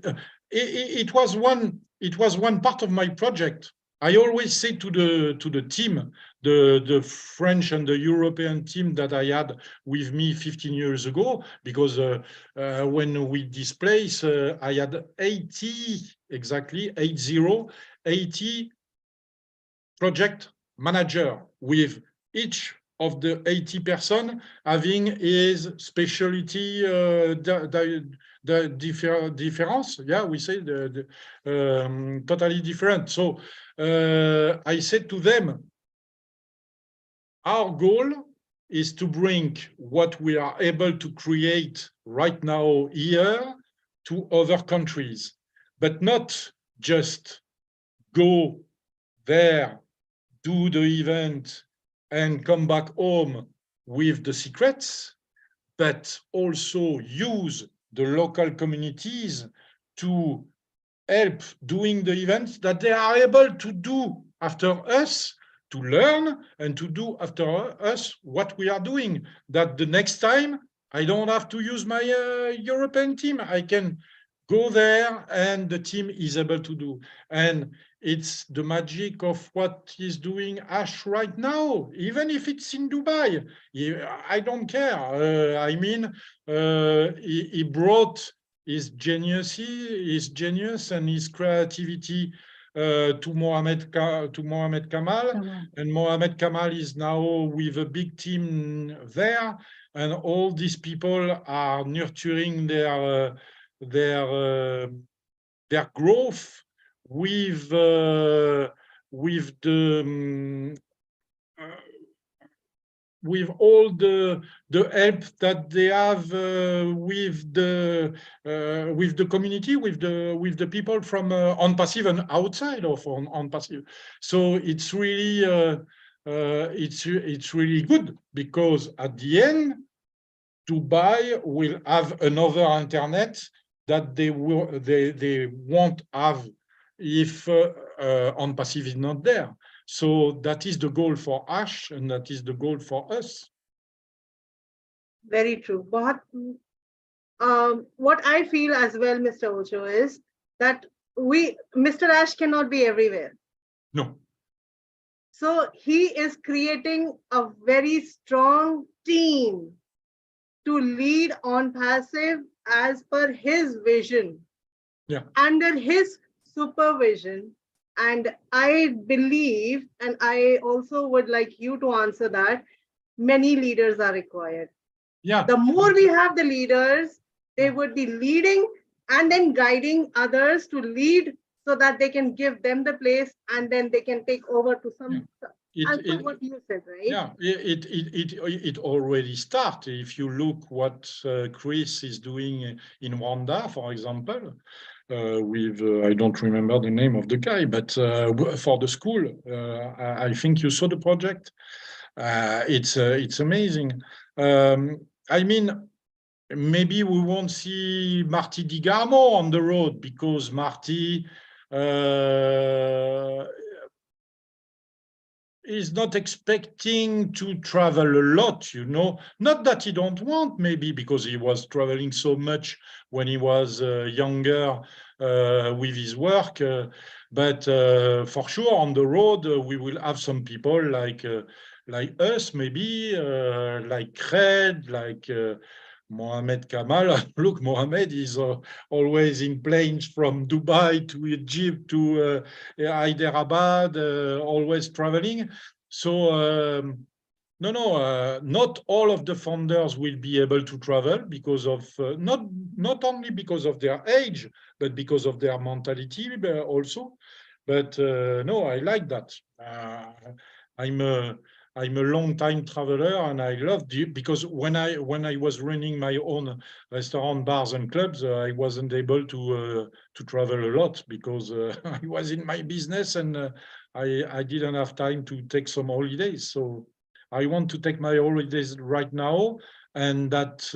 It was one part of my project. I always say to the team, the French and the European team that I had with me 15 years ago, because when we displaced, I had 80 project manager, with each of the 80 person having his specialty, the difference. Yeah, we say totally different. So I said to them, our goal is to bring what we are able to create right now here to other countries, but not just go there, do the event, and come back home with the secrets, but also use the local communities to help doing the events that they are able to do after us, to learn and to do after us what we are doing, that the next time I don't have to use my European team. I can go there and the team is able to do. And it's the magic of what he's doing Ash right now, even if it's in Dubai. I don't care. I mean, he brought his genius and his creativity to Mohamed Kamal, and Mohamed Kamal is now with a big team there, and all these people are nurturing their growth with the all the help that they have with the community, with the people from ONPASSIVE and outside of ONPASSIVE. So it's really it's really good, because at the end, Dubai will have another internet that they won't have if ONPASSIVE is not there. So that is the goal for Ash, and that is the goal for us. Very true. What I feel as well, Mr. Ocho, is that Mr. Ash cannot be everywhere. No. So he is creating a very strong team to lead ONPASSIVE as per his vision, under his supervision. And I believe, and I also would like you to answer that, many leaders are required. Yeah. The more we have the leaders, they would be leading and then guiding others to lead, so that they can give them the place, and then they can take over to some. What you said, right? Yeah, it already started. If you look what Chris is doing in Rwanda, for example, with I don't remember the name of the guy, but for the school, I think you saw the project. It's amazing. I mean, maybe we won't see Marty Digamo on the road, because Marty is not expecting to travel a lot, you know. Not that he don't want, maybe because he was traveling so much when he was younger with his work. But for sure, on the road, we will have some people like us, maybe, like Kred, like Mohamed Kamal. Look, Mohamed is always in planes from Dubai to Egypt to Hyderabad, always traveling. So not all of the founders will be able to travel, because of not only because of their age, but because of their mentality also. But no, I like that. I'm a long time traveler, and I love because when I was running my own restaurant, bars, and clubs, I wasn't able to travel a lot, because I was in my business, and I didn't have time to take some holidays. So I want to take my holidays right now, and that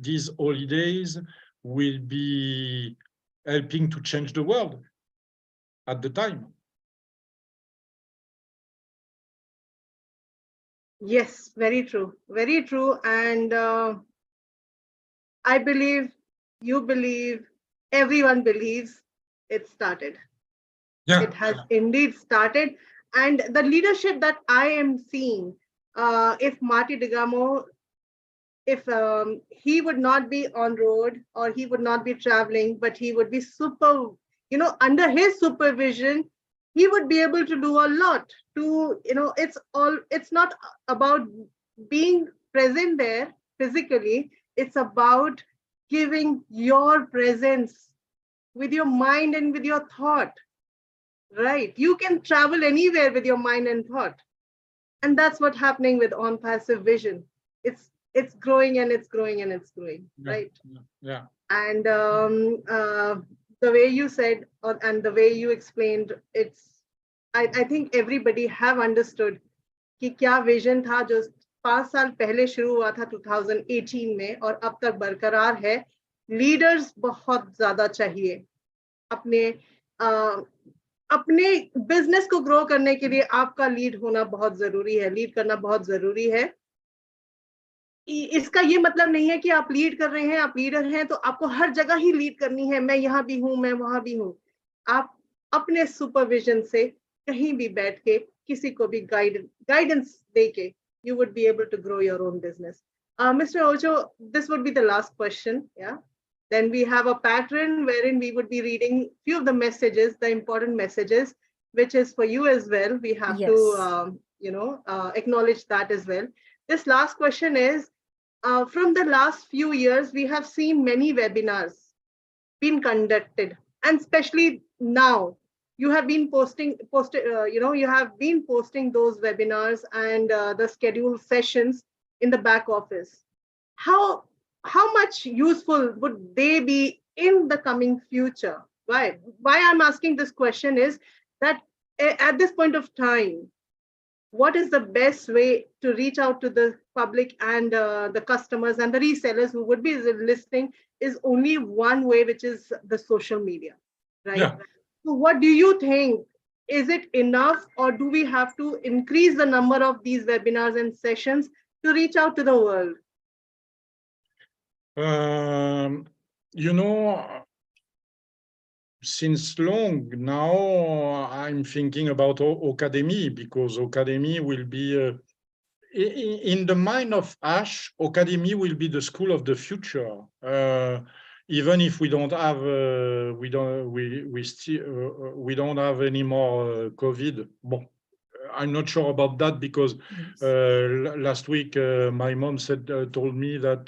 these holidays will be helping to change the world at the time. Yes, very true. Very true. And I believe, you believe, everyone believes it started. Yeah. It has indeed started. And the leadership that I am seeing, if Marty Digamo, if he would not be on road, or he would not be traveling, but he would be under his supervision, he would be able to do a lot to, it's not about being present there physically, it's about giving your presence with your mind and with your thought, right? You can travel anywhere with your mind and thought. And that's what's happening with ONPASSIVE vision. It's growing and it's growing and it's growing, right? Yeah. And the way you said, and the way you explained, I think everybody have understood कि क्या vision था जो 5 साल पहले शुरू हुआ था 2018 में, और अब तक बरकरार है. लीडर्स बहुत ज्यादा चाहिए. अपने बिजनेस को ग्रो करने के लिए आपका लीड होना बहुत जरूरी है, लीड करना बहुत जरूरी है. इसका ये मतलब नहीं है कि आप लीड कर रहे हैं, आप लीडर हैं तो आपको हर जगह ही लीड करनी है. मैं यहाँ भी हूँ, मैं वहां भी हूँ. आप अपने सुपरविजन से कहीं भी बैठ के किसी को भी गाइडेंस देके you would be able to grow your own business. Mr. Ocho, this would be the last question. Yeah. Then we have a pattern wherein we would be reading few of the messages, the important messages, which is for you as well. We have to, acknowledge that as well. This last question is, from the last few years, we have seen many webinars being conducted, and especially now, you have been posting those webinars and the scheduled sessions in the back office. How much useful would they be in the coming future? Why I'm asking this question is that at this point of time, what is the best way to reach out to the public and the customers and the resellers who would be listening is only one way, which is the social media, right? Yeah. So what do you think? Is it enough, or do we have to increase the number of these webinars and sessions to reach out to the world? You know, since long now, I'm thinking about Academy, because Academy will be in the mind of Ash. Academy will be the school of the future. Even if we don't have we don't have any more COVID. Bon, I'm not sure about that, because last week my mom told me that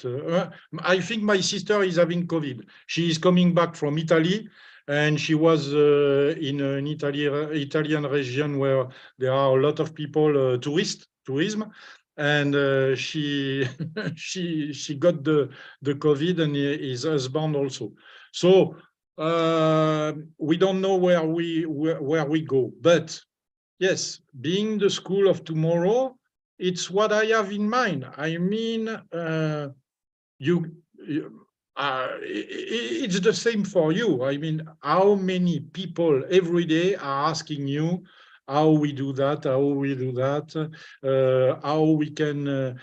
I think my sister is having COVID. She is coming back from Italy, and she was in an Italian region where there are a lot of people, tourism, and she she got the COVID, and his husband also. So we don't know where we go, but yes, being the school of tomorrow, it's what I have in mind. I mean, it's the same for you. I mean, how many people every day are asking you how we do that, how we can,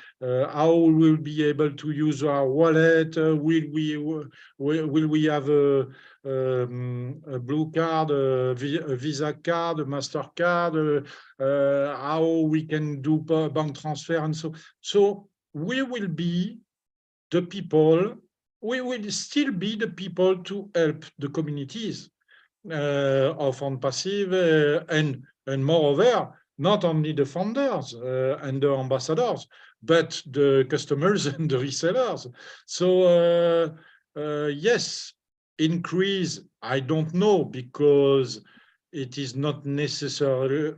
how we'll be able to use our wallet, will we have a blue card, a Visa card, a MasterCard, how we can do bank transfer, and so we will be the people. We will still be the people to help the communities of ONPASSIVE, and moreover, not only the founders and the ambassadors, but the customers and the resellers. So yes, increase, I don't know, because it is not necessarily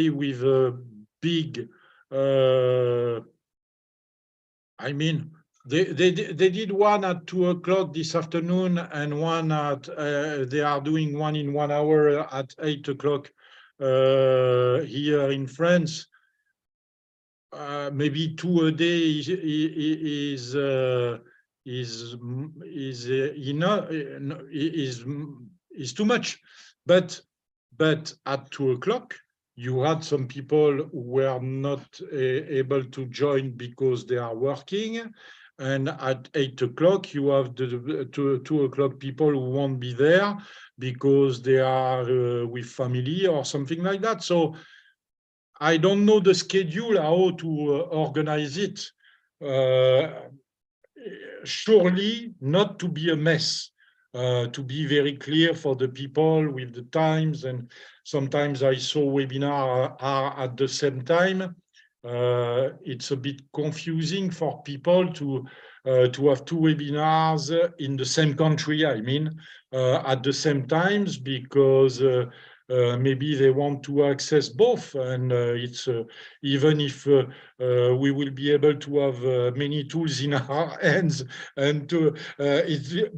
with a big I mean, they did one at 2 o'clock this afternoon, and one at they are doing one in 1 hour at 8 o'clock here in France. Maybe 2 a day is too much, but at 2 o'clock you had some people who were not able to join because they are working, and at 8 o'clock you have the 2 o'clock people who won't be there because they are with family or something like that. So I don't know the schedule, how to organize it. Surely not to be a mess, to be very clear for the people with the times. And sometimes I saw webinars are at the same time. It's a bit confusing for people to have 2 webinars in the same country, I mean, at the same times, because maybe they want to access both, and it's even if we will be able to have many tools in our hands, and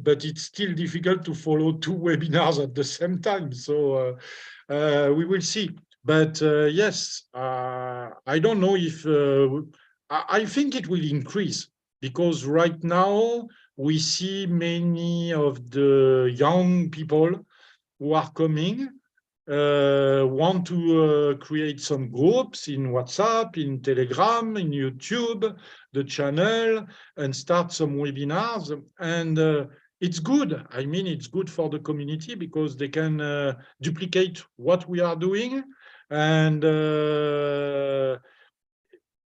but it's still difficult to follow 2 webinars at the same time. So we will see. But yes, I don't know if I think it will increase, because right now we see many of the young people who are coming, want to create some groups in WhatsApp, in Telegram, in YouTube, the channel, and start some webinars. And it's good. I mean, it's good for the community, because they can duplicate what we are doing. And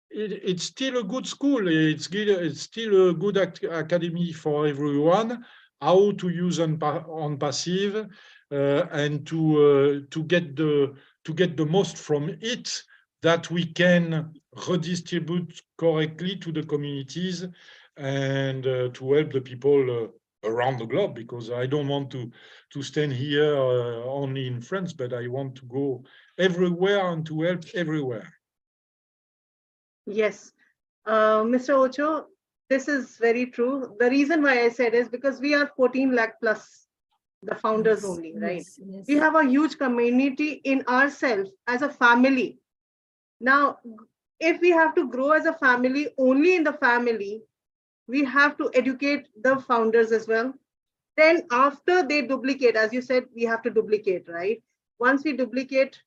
it's still a good school. It's still a good academy for everyone, how to use ONPASSIVE, and to get the most from it, that we can redistribute correctly to the communities, and to help the people around the globe, because I don't want to stand here only in France, but I want to go everywhere and to help everywhere. Yes, Mr. Ocho, this is very true. The reason why I said is because we are 14 lakh plus the founders Yes, only, right? yes, yes. We have a huge community in ourselves as a family. Now, if we have to grow as a family, only in the family, we have to educate the founders as well. Then after they duplicate, as you said, we have to duplicate, right? Once we duplicate,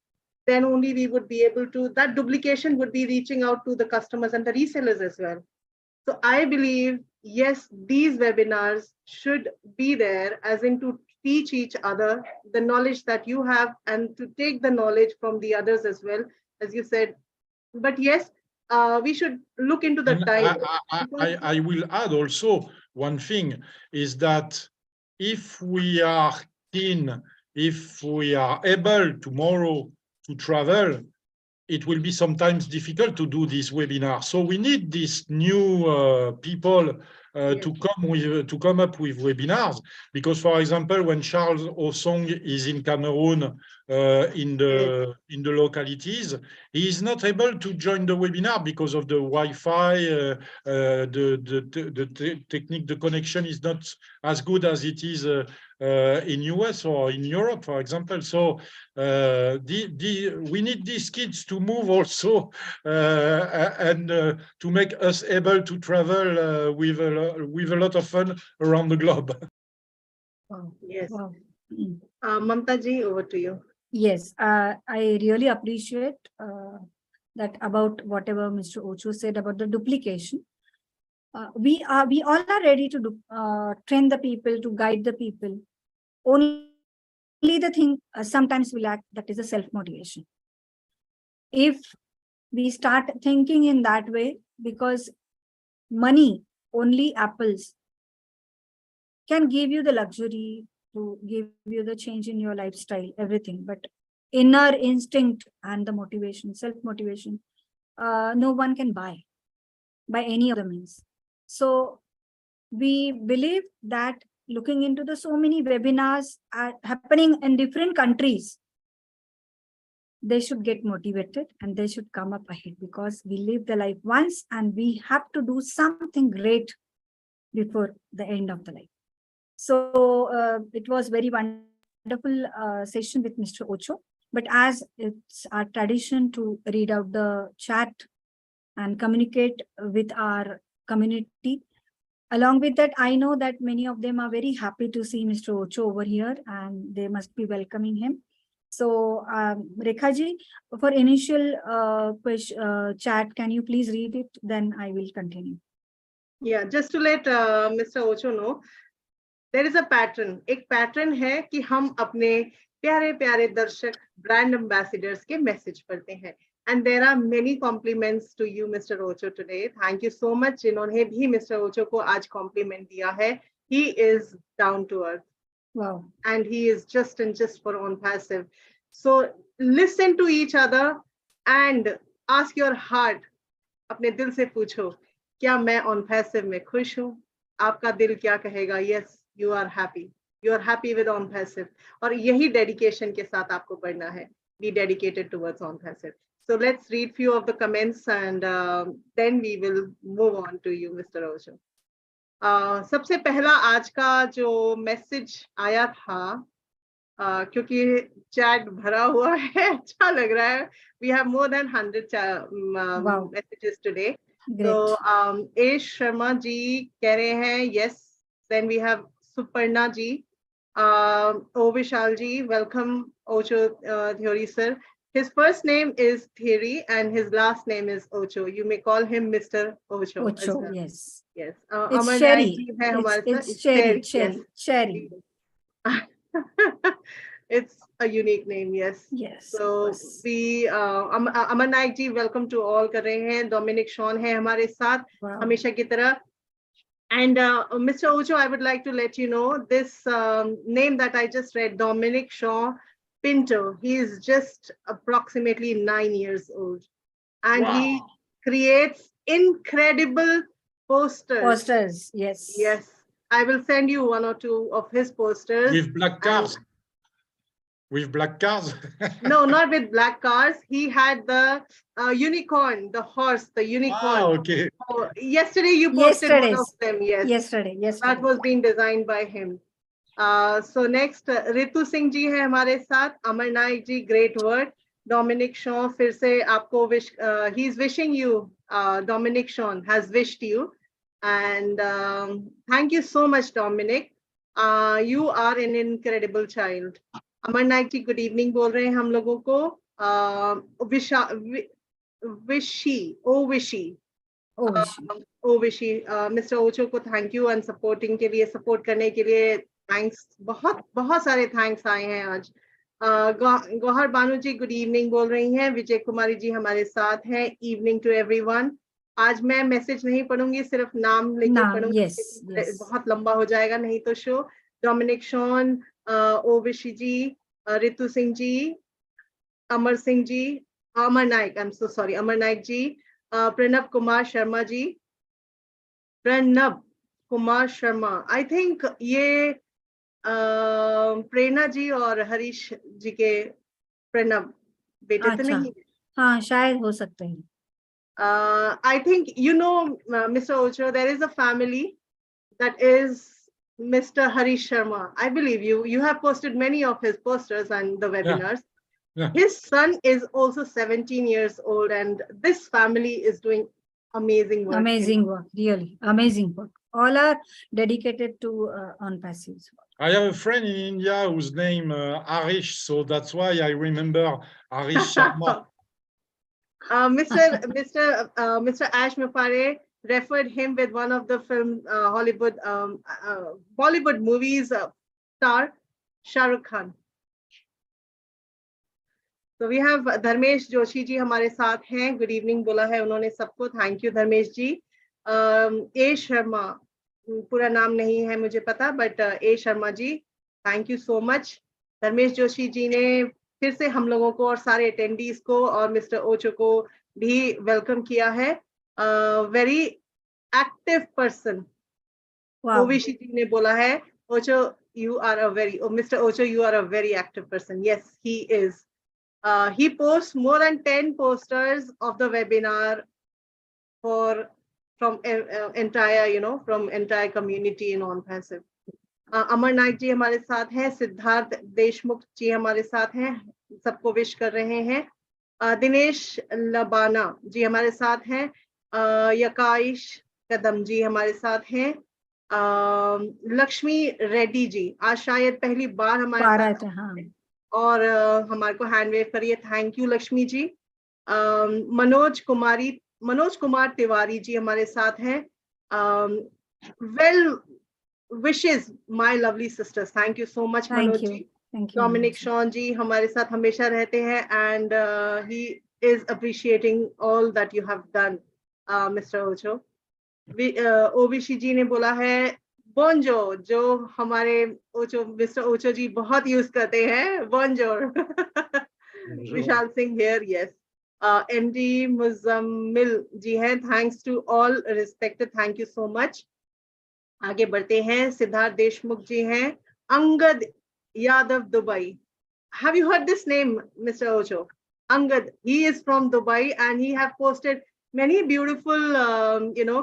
then only we would be able to, that duplication would be reaching out to the customers and the resellers as well. So I believe, yes, these webinars should be there as in to teach each other the knowledge that you have and to take the knowledge from the others as well, as you said. But yes, we should look into the And time. I will add also one thing, is that if we are keen, if we are able tomorrow to travel, it will be sometimes difficult to do this webinar. So we need these new people Yes. to come up with webinars. Because, for example, when Charles Osong is in Cameroon, in the localities, he is not able to join the webinar because of the Wi-Fi. The technique, the connection is not as good as it is in US or in Europe, for example. So we need these kids to move also and to make us able to travel with a lot of fun around the globe. Wow. Yes. Wow. Mamata ji, over to you. Yes, I really appreciate that about whatever Mr. Ocho said about the duplication. We all are ready to train the people, to guide the people. Only the thing sometimes we lack, that is the self-motivation. If we start thinking in that way, because money, only apples, can give you the luxury to give you the change in your lifestyle, everything, but inner instinct and the motivation, self-motivation, no one can buy by any of the means. So we believe that looking into the so many webinars are happening in different countries, they should get motivated and they should come up ahead, because we live the life once and we have to do something great before the end of the life. So it was very wonderful session with Mr. Ocho. But as it's our tradition to read out the chat and communicate with our community, along with that, I know that many of them are very happy to see Mr. Ocho over here and they must be welcoming him. So Rekha ji, for initial chat, can you please read it? Then I will continue. Yeah, just to let Mr. Ocho know, there is a pattern. एक pattern है कि हम अपने प्यारे प्यारे दर्शक brand ambassadors के message पढ़ते हैं. And there are many compliments to you, Mr. Ocho, today. Thank you so much. जिन्होंने भी Mr. Ocho को आज compliment दिया है. He is down to earth. Wow. And he is just and just for ONPASSIVE. So listen to each other and ask your heart. अपने दिल से पूछो, क्या मैं ONPASSIVE में खुश हूँ? आपका दिल क्या कहेगा? Yes, you are happy. You are happy with ONPASSIVE. और यही dedication के साथ आपको पढ़ना है. Be dedicated towards ONPASSIVE. So let's read few of the comments and then we will move on to you, Mr. Ocho. सबसे पहला आज का जो मैसेज आया था, क्योंकि चैट भरा हुआ है, अच्छा लग रहा है. We have more than 100 messages today. Great. So Ash Sharma ji कह रहे हैं yes. Then we have Suparna ji, O Vishal ji, welcome Ocho Theory sir. His first name is Theory and his last name is Ocho. You may call him Mr. Ocho. Ocho, well. yes. Yes. It's Cherry. It's Cherry. Yes. Cherry. It's a unique name, yes. Yes. So we Aman Naik ji, welcome to all कर रहे हैं. Dominic Sean है हमारे साथ हमेशा की तरह. And Mr. Ocho, I would like to let you know this name that I just read, Dominic Shaw Pinto. He is just approximately 9 years old, and he creates incredible posters. Posters, yes. Yes. I will send you one or two of his posters. With black cars. With black cars? No, not with black cars. He had the unicorn, the horse, the unicorn. Ah, okay. Oh, yesterday you posted one Yesterday's. of them. Yes. Yesterday. That was being designed by him. So next, Ritu Singh ji है हमारे साथ. Amar Naik ji, great word. Dominic Shaw, फिर से आपको wish, he's wishing you, Dominic Shaw has wished you. And thank you so much, Dominic. You are an incredible child. Amar Naik ji, good evening बोल रहे हैं हम लोगों को. Wishy, oh Wishy. Wishy, Mr. Ocho को thank you and supporting के लिए, support करने के लिए thanks. बहुत सारे thanks आए हैं आज. गौहर बानू जी गुड इवनिंग बोल रही हैं. विजय कुमारी जी हमारे साथ हैं. Evening to everyone. आज मैं मैसेज नहीं पढ़ूंगी, सिर्फ नाम लेके पढ़ूंगी. yes. बहुत लंबा हो जाएगा नहीं तो show. Dominic Shaun, Ovishi ji, Ritu Singh ji, Amar Singh ji, Amar Nayak, I am so sorry, Amar Nayak ji, Pranab Kumar Sharma ji, Pranab Kumar Sharma. I think ये प्रेरणा जी और हरीश जी के प्रणब बेटे तो नहीं? हाँ शायद हो सकते हैं. I think you know, Mr. Ocho, there is a family that is Mr. Harish Sharma. I believe you have posted many of his posters and the webinars. Yeah. His son is also 17 years old, and this family is doing amazing work. Amazing work, really amazing work. All are dedicated to ONPASSIVE. I have a friend in India whose name Harish, so that's why I remember Harish Sharma. Mr. Ash Mafare referred him with one of the film Bollywood movies star Shah Rukh Khan. So we have Dharmesh Joshi ji हमारे साथ हैं. Good evening बोला है उन्होंने सबको. Thank you Dharmesh ji. A Sharma, पूरा नाम नहीं है मुझे पता, but A Sharma ji, thank you so much. Dharmesh Joshi ji ने फिर से हम लोगों को और सारे अटेंडीज को और मिस्टर ओचो को भी वेलकम किया है. Very active person. Ovishi ji ने बोला है, Ocho you are a very, mister Ocho you are a very active person. Yes he is. He posts more than 10 posters of the webinar from entire, from entire community in ONPASSIVE. अमर नायक जी हमारे साथ हैं. सिद्धार्थ देशमुख जी हमारे साथ हैं, सबको wish कर रहे हैं. दिनेश लबाना जी हमारे साथ हैं. यकाइश कदम जी हमारे साथ हैं. लक्ष्मी रेड्डी जी आज शायद पहली बार हमारे साथ हैं और हमारे को हैंड वेव करिए. Thank you Lakshmi ji. मनोज कुमार तिवारी जी हमारे साथ हैं. Well wishes my lovely sisters. Thank you so much Manoj ji. Thank you. Dominic Shawn ji हमारे साथ हमेशा रहते हैं and he is appreciating all that you have done, Mr. Ocho. ओविशी ji ने बोला है bonjour, जो हमारे ओचो मिस्टर ओचो जी बहुत यूज करते हैं. bonjour. Vishal Singh here. Yes. MD Muzammil जी हैं. Thanks to all respected. Thank you so much. आगे बढ़ते हैं. सिद्धार्थ देशमुख जी हैं. Angad Yadav Dubai. Have you heard this name, Mr. Ocho? Angad, he is from Dubai and he have posted many beautiful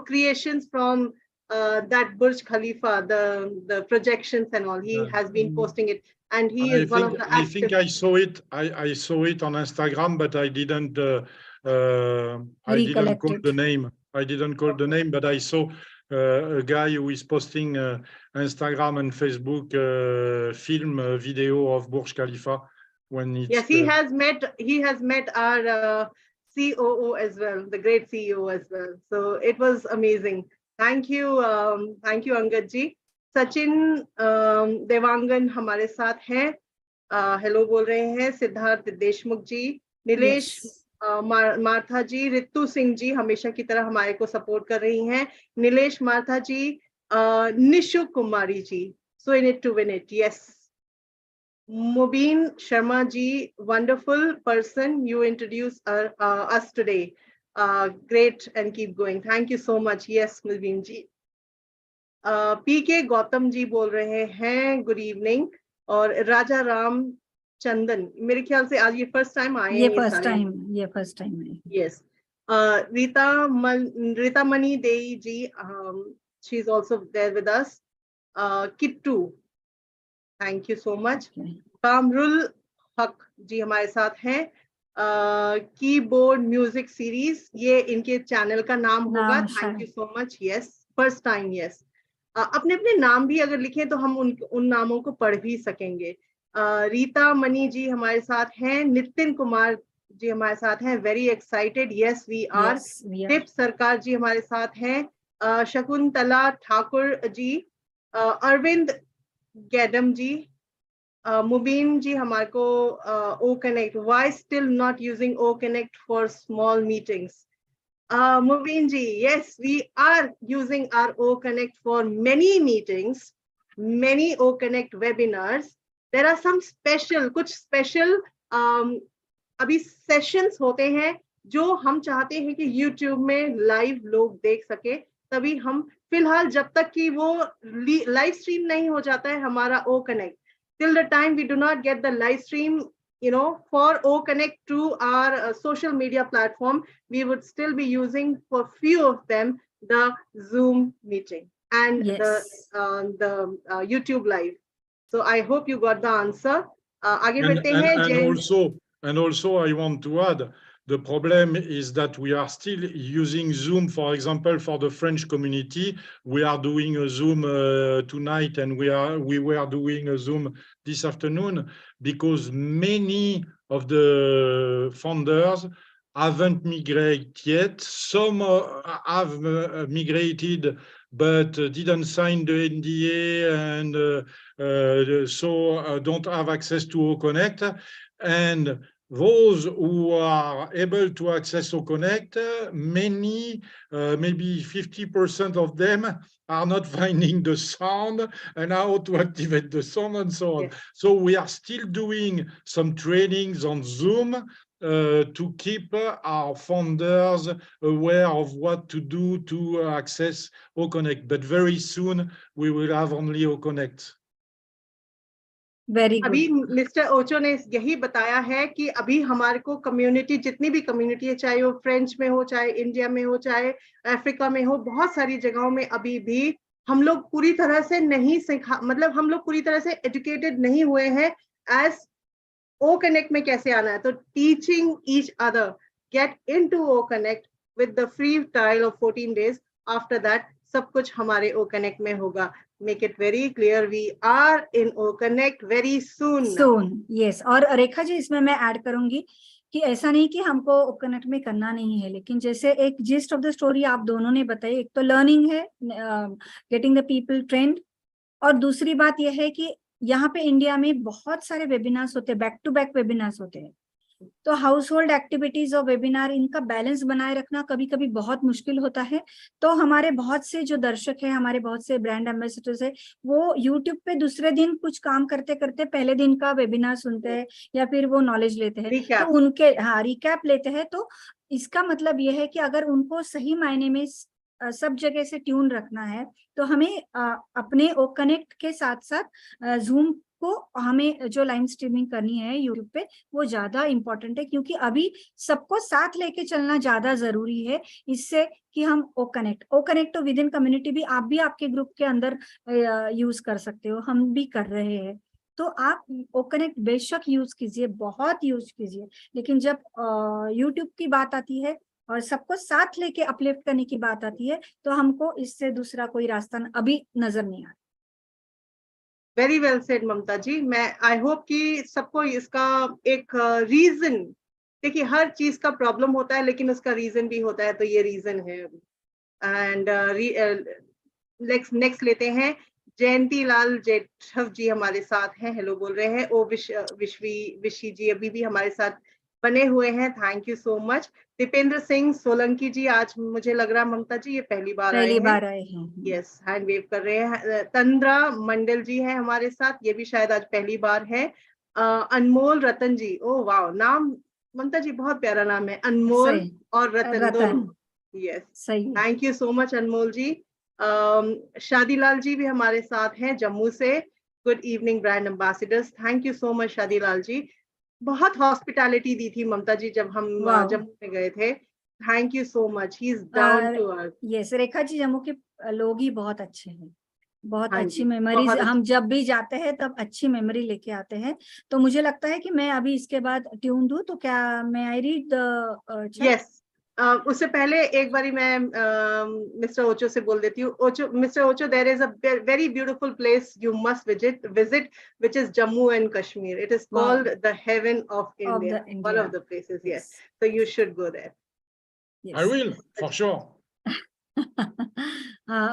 creations from that Burj Khalifa, the projections and all. He has been posting it and he is one of the I think I saw it. I saw it on Instagram, but I didn't call the name. I didn't call the name, but I saw a guy who is posting Instagram and Facebook film video of Burj Khalifa when it's. Yes, he has met our COO as well, the great CEO as well. So it was amazing. Thank you, Angad ji. Sachin Devangan हमारे साथ हैं. Hello बोल रहे हैं. Siddharth Deshmukh ji, Nilesh Martha ji, Ritu Singh ji हमेशा की तरह हमारे को सपोर्ट कर रही हैं. Nilesh Martha ji, Nishu Kumari ji, so in it to win it. Yes. Mubin Sharma ji, wonderful person you introduced us today. Great and keep going. Thank you so much. Yes, Mubin ji. पीके गौतम जी बोल रहे हैं गुड इवनिंग, और राजा राम चंदन, मेरे ख्याल से आज ये फर्स्ट टाइम आए हैं ये फर्स्ट टाइम है। Yes. Rita Mani Dei ji, she is also there with us. Kittu, thank you so much. Kamrul Haque ji हमारे साथ हैं। कीबोर्ड म्यूजिक सीरीज, ये इनके चैनल का नाम होगा। Thank you so much. Yes, first time. Yes, अपने अपने नाम भी अगर लिखें तो हम उन नामों को पढ़ भी सकेंगे। रीता मनी जी हमारे साथ हैं। नितिन कुमार जी हमारे साथ हैं, very excited. Yes we are. टिप सरकार जी हमारे साथ हैं। शकुंतला ठाकुर जी, अरविंद गैडम जी, मुबीन जी हमारे को O connect, why still not using O connect for small meetings? Mubin ji, yes, we are using our O Connect for many meetings, many O Connect webinars. There are some special, कुछ special अभी sessions होते हैं जो हम चाहते हैं कि YouTube में live लोग देख सके। तभी हम फिलहाल जब तक कि वो live stream नहीं हो जाता है हमारा O Connect, till the time we do not get the live stream, you know, for O Connect to our social media platform, we would still be using for few of them the Zoom meeting and the YouTube live. So I hope you got the answer. आगे बढ़ते हैं। And also I want to add, the problem is that we are still using Zoom, for example, for the French community. We are doing a Zoom tonight, and we were doing a Zoom this afternoon, because many of the founders haven't migrated yet. Some have migrated, but didn't sign the NDA, and so don't have access to OConnect. And those who are able to access OConnect, many, maybe 50% of them are not finding the sound and how to activate the sound and so on. Yes. So we are still doing some trainings on Zoom to keep our founders aware of what to do to access OConnect. But very soon we will have only OConnect. Very good. अभी mister ओचो ने यही बताया है कि अभी हमारे को community, जितनी भी कम्युनिटी है, चाहे वो फ्रेंच में हो, चाहे इंडिया में हो, चाहे अफ्रीका में हो, बहुत सारी जगहों में अभी भी हम लोग पूरी तरह से नहीं सीखा, मतलब हम लोग पूरी तरह से एजुकेटेड नहीं हुए हैं एज ओ कनेक्ट में कैसे आना है। तो teaching each other, get into O connect with the free trial of 14 days, after that सब कुछ हमारे ओ कनेक्ट में होगा। Make it very clear, we are in O Connect very soon. Soon, yes. और रेखा जी इसमें मैं ऐड करूंगी कि ऐसा नहीं कि हमको O Connect में करना नहीं है, लेकिन जैसे एक जिस्ट ऑफ द स्टोरी आप दोनों ने बताई, एक तो लर्निंग है, गेटिंग द पीपल ट्रेंड, और दूसरी बात यह है कि यहाँ पे इंडिया में बहुत सारे वेबिनार्स होते हैं, बैक टू बैक वेबिनार्स होते हैं, तो हाउस होल्ड एक्टिविटीज और वेबिनार, इनका बैलेंस बनाए रखना कभी कभी बहुत मुश्किल होता है। तो हमारे बहुत से जो दर्शक हैं, हमारे बहुत से ब्रांड एम्बेसडर्स है, वो यूट्यूब पे दूसरे दिन कुछ काम करते करते पहले दिन का वेबिनार सुनते हैं या फिर वो नॉलेज लेते हैं, तो उनके रिकैप लेते हैं। तो इसका मतलब यह है कि अगर उनको सही मायने में सब जगह से ट्यून रखना है, तो हमें अपने ओ कनेक्ट के साथ साथ जूम को हमें जो लाइव स्ट्रीमिंग करनी है यूट्यूब पे, वो ज्यादा इंपॉर्टेंट है, क्योंकि अभी सबको साथ लेके चलना ज्यादा जरूरी है, इससे कि हम ओ कनेक्ट तो विद इन कम्युनिटी भी आप भी आपके ग्रुप के अंदर यूज कर सकते हो, हम भी कर रहे हैं। तो आप ओ कनेक्ट बेशक यूज कीजिए, बहुत यूज कीजिए, लेकिन जब यूट्यूब की बात आती है और सबको साथ लेके अपलिफ्ट करने की बात आती है, तो हमको इससे दूसरा कोई रास्ता अभी नजर नहीं आता। वेरी वेल सेड ममता जी। मैं आई होप कि सबको इसका एक रीजन, देखिए हर चीज का प्रॉब्लम होता है लेकिन उसका रीजन भी होता है, तो ये रीजन है। एंड नेक्स्ट लेते हैं जयंती लाल जेठव जी हमारे साथ हैं, हेलो बोल रहे हैं। ओ विशी जी अभी भी हमारे साथ बने हुए हैं, thank you so much. Dipendra Singh Solanki ji, आज मुझे लग रहा ममता जी ये पहली बार आए हैं। यस, हैंड वेव कर रहे हैं। तंद्रा मंडल जी हैं हमारे साथ, ये भी शायद आज पहली बार है। अनमोल रतन जी, ओ वाह, नाम ममता जी बहुत प्यारा नाम है, अनमोल और रतन दोनों। Yes, thank you so much Anmol ji. Shadilal ji भी हमारे साथ हैं जम्मू से। Good evening brand ambassadors, thank you so much Shadilal ji. बहुत हॉस्पिटैलिटी दी थी ममता जी जब हम Wow. जम्मू में गए थे। Thank you so much, he is down to earth. Yes, Rekha ji Jammu के लोग ही बहुत अच्छे हैं, बहुत हाँ अच्छी जी, मेमोरीज। बहुत हम जब भी जाते हैं तब अच्छी मेमोरी लेके आते हैं। तो मुझे लगता है कि मैं अभी इसके बाद ट्यून दूं, तो क्या मैं आई रीड द यस। उससे पहले एक बारी मैं मिस्टर ओचो से बोल देती हूँ। Ocho, mister Ocho, there is a very beautiful place you must visit which is Jammu and Kashmir. It is Wow. called the heaven of of India, the one India. of the places. Yes, Yes, so you should go there. I yes. will, for sure.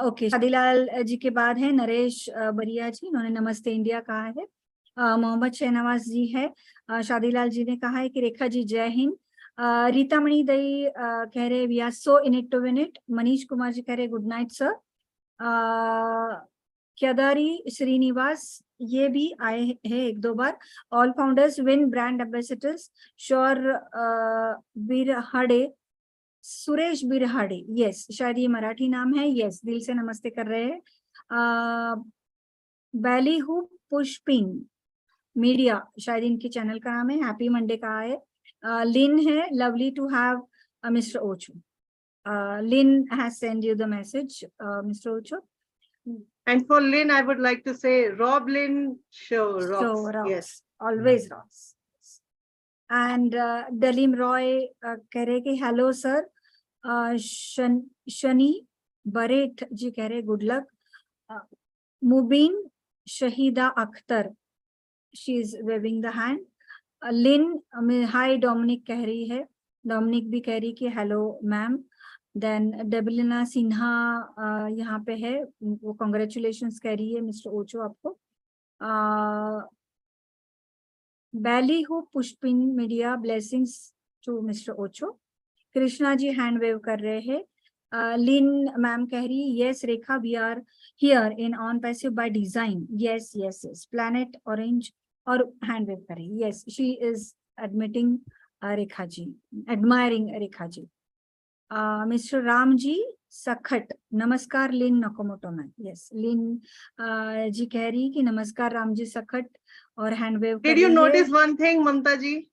Okay, Shadilal ji के बाद है नरेश बरिया जी, उन्होंने नमस्ते India कहा है। मोहम्मद शहनवाज जी है। शादीलाल जी ने कहा है कि रेखा जी जय हिंद। रीता मणि दई कह रहे we are so in it to win it. Manish Kumar ji कह रहे good night sir. Kedari Srinivas ये भी आए हैं एक दो बार। All founders win brand ambassadors श्योर बिरहाड़े, सुरेश बिरहाड़े, यस शायद ये मराठी नाम है। यस, दिल से नमस्ते कर रहे हैं। बैलीहू पुष्पिन मीडिया शायद इनके चैनल का नाम है। हैप्पी मंडे का है। लिन है, lovely to have mister Ocho. Lynn has send you the message mister Ocho. And for Lynn, I would like to say, Rob Lynn, show rocks. So rocks. Yes, Always rocks. And Dalim Roy कह रहे कि hello sir. Shani Barrett ji कह रहे good luck. Mubeen Shahida Akhtar, she is waving the hand. Lin hi Dominic कह रही है। Dominic भी कह रही कि hello ma'am. Then Debilina Sinha यहाँ पे है, वो कॉन्ग्रेचुलेशंस कह रही है मिस्टर ओचो आपको। Ballyhoo Pushpin media blessings to mister Ocho. Krishna ji hand wave कर रहे हैं। लिन मैम कह रही yes Rekha we are here in on passive by design. Yes yes yes, planet orange और हैंड वेव कर रही। Yes, she is admitting Rekha ji, admiring Rekha ji. Mister Ram ji Sakhat, नमस्कार Lynn नकोमोटो ma'am. Yes, लिन जी कह रही कि नमस्कार राम जी सखट और हैंड वेव कर रही है। did you notice one thing, Mamta ji?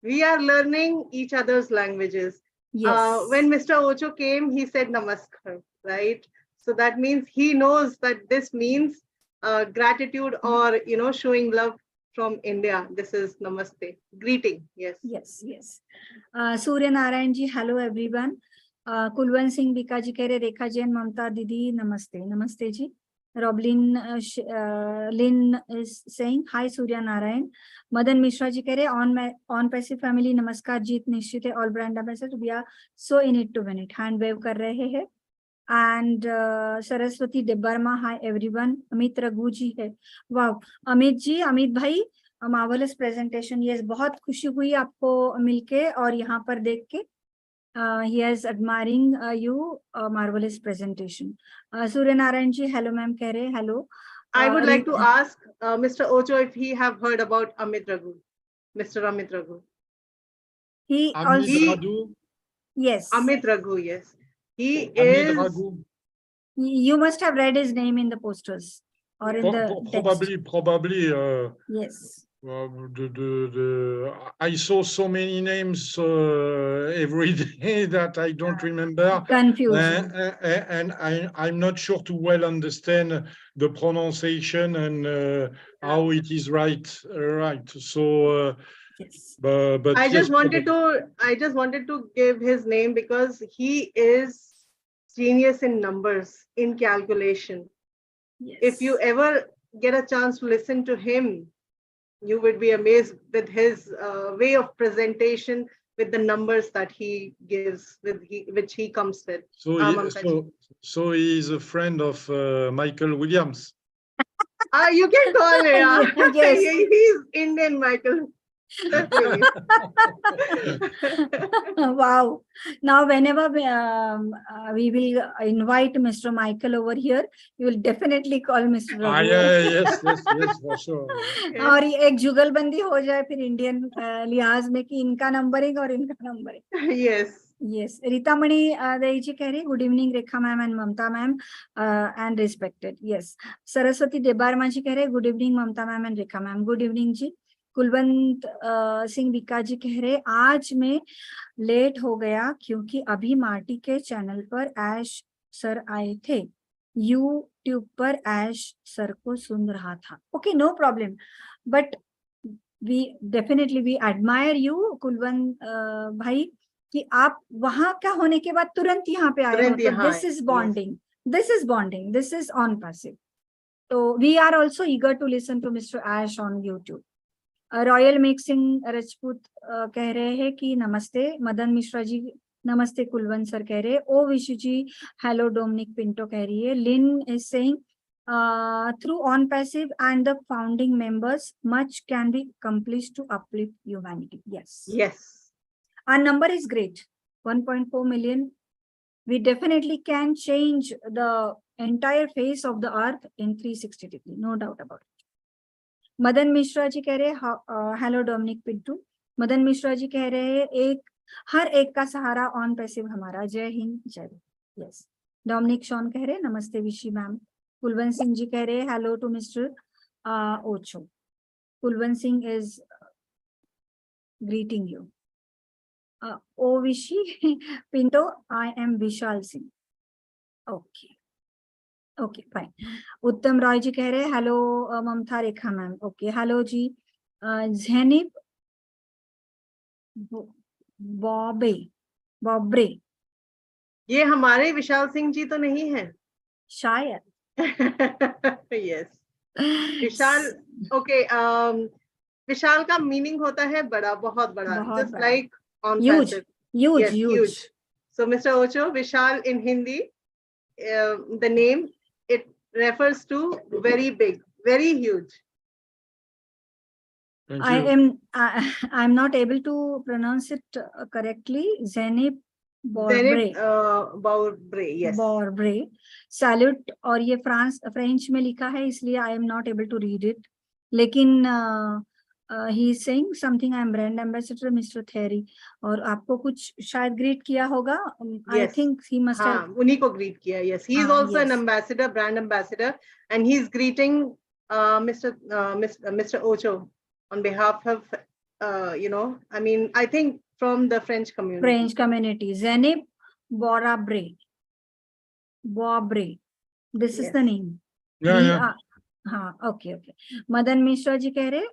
We are learning each other's languages. Yes. When Mr. Ocho came, he said namaskar, right? So that means he knows that this means gratitude or, you know, showing love from India. This is namaste, greeting. Yes. Yes, yes. Surya Narayan ji, hello everyone. Kulwan Singh Bika ji कह रहे Rekha ji and Mamta दीदी नमस्ते। नमस्ते जी। Roblin Lynn is saying hi Surya Narayan. Madan Mishra ji कह रहे on passive family नमस्कार जीत निश्चित है all brand ambassador we are so in it to win it, hand wave कर रहे हैं। And Saraswati Debarma, hi everyone. Amit Raghu ji है। Wow, Amit ji, Amit भाई मार्वलस प्रेजेंटेशन। यस, बहुत खुशी हुई आपको मिलके और यहाँ पर देख के। he is admiring you, marvelous presentation. Surya Narayan ji, hello ma'am कह रहे hello. I would like to ask Mr. Ocho if he have heard about Amit Raghu, Mr. Amit Raghu. He Amit also, Raghu. yes. Amit Raghu, yes. He Amit is. Raghu. You must have read his name in the posters or in the text. Probably. Yes. I saw so many names every day that I don't remember. Confusion. And I'm not sure to well understand the pronunciation and how it is right. So, yes. But I yes, just wanted to give his name because he is genius in numbers, in calculation. Yes. If you ever get a chance to listen to him, you would be amazed with his way of presentation, with the numbers that he gives, which he comes with. So he is a friend of Michael Williams. You can call him. Yes. He's Indian, Michael. Wow. Now whenever we will invite Mr. Michael over here, you will definitely call Mr. Raghu. Yes, for sure. और एक जुगलबंदी हो जाए फिर Indian लिहाज में कि इनका नंबरिंग और इनका numbering. Yes. Yes. Rita Mani Deji कह रही good evening Rekha ma'am and Mamata ma'am and respected. Yes. Saraswati Debarma जी कह रहे good evening Mamata ma'am and Rekha ma'am. Good evening जी. कुलवंत सिंह बिका जी कह रहे आज मैं लेट हो गया क्योंकि अभी मार्टी के चैनल पर ऐश सर आए थे, यूट्यूब पर ऐश सर को सुन रहा था. Okay, no problem, but we definitely we admire you Kulwant भाई कि आप वहां का होने के बाद तुरंत यहाँ पे आए हो. तो this is bonding, this is bonding, this is on passive. तो we are also eager to listen to mister ash on YouTube. Royal mixing Rajput कह रहे हैं कि नमस्ते. मदन मिश्रा जी नमस्ते. कुलवंत सर कह रहे हैं. O Vishu ji hello. Dominic Pinto कह रही है. लिन इज सेइंग through ONPASSIVE and the founding members much can be accomplished to uplift humanity. Yes, our number is great, 1.4 million. We definitely can change the entire face of the earth in 360 degrees, no doubt about it. Madan Mishra ji कह रहे हैं hello Dominic Pinto. Madan Mishra ji कह रहे हैं एक हर एक का सहारा on passive हमारा. जय हिंद जय. यस. डोमिनिक शॉन कह रहे हैं नमस्ते विशी मैम. कुलवंत सिंह जी कह रहे हैं hello to mister Ocho. Kulwant Singh is greeting you. O Vishi Pinto I am Vishal Singh. Okay okay fine. Uttam Roy ji कह रहे हैं hello Mamta Rekha ma'am. Okay hello ji. जैनिब बॉबे बॉब्रे. ये हमारे विशाल सिंह जी तो नहीं है शायद. यस. विशाल. ओके. विशाल का मीनिंग होता है बड़ा, बहुत बड़ा. Just like on passive. Huge, huge. So Mr. Ocho, Vishal in Hindi, the name, it refers to very big, very huge. I'm not able to pronounce it correctly. Zenib Borbre. Borbre, yes. Borbre. Salute. और ये French में लिखा है इसलिए I am not able to read it. लेकिन he is saying something. I am brand ambassador Mr. Thierry. और आपको कुछ शायद ग्रीट किया होगा. I think he must have. उन्हीं को ग्रीट किया. Yes, he is also an ambassador, brand ambassador, and he is greeting Mr. Ocho on behalf of I mean, I think from the French community. French community. Zenib Borabre. Bobre. This is the name. Yeah. Okay. Madan Mishra ji कह रहे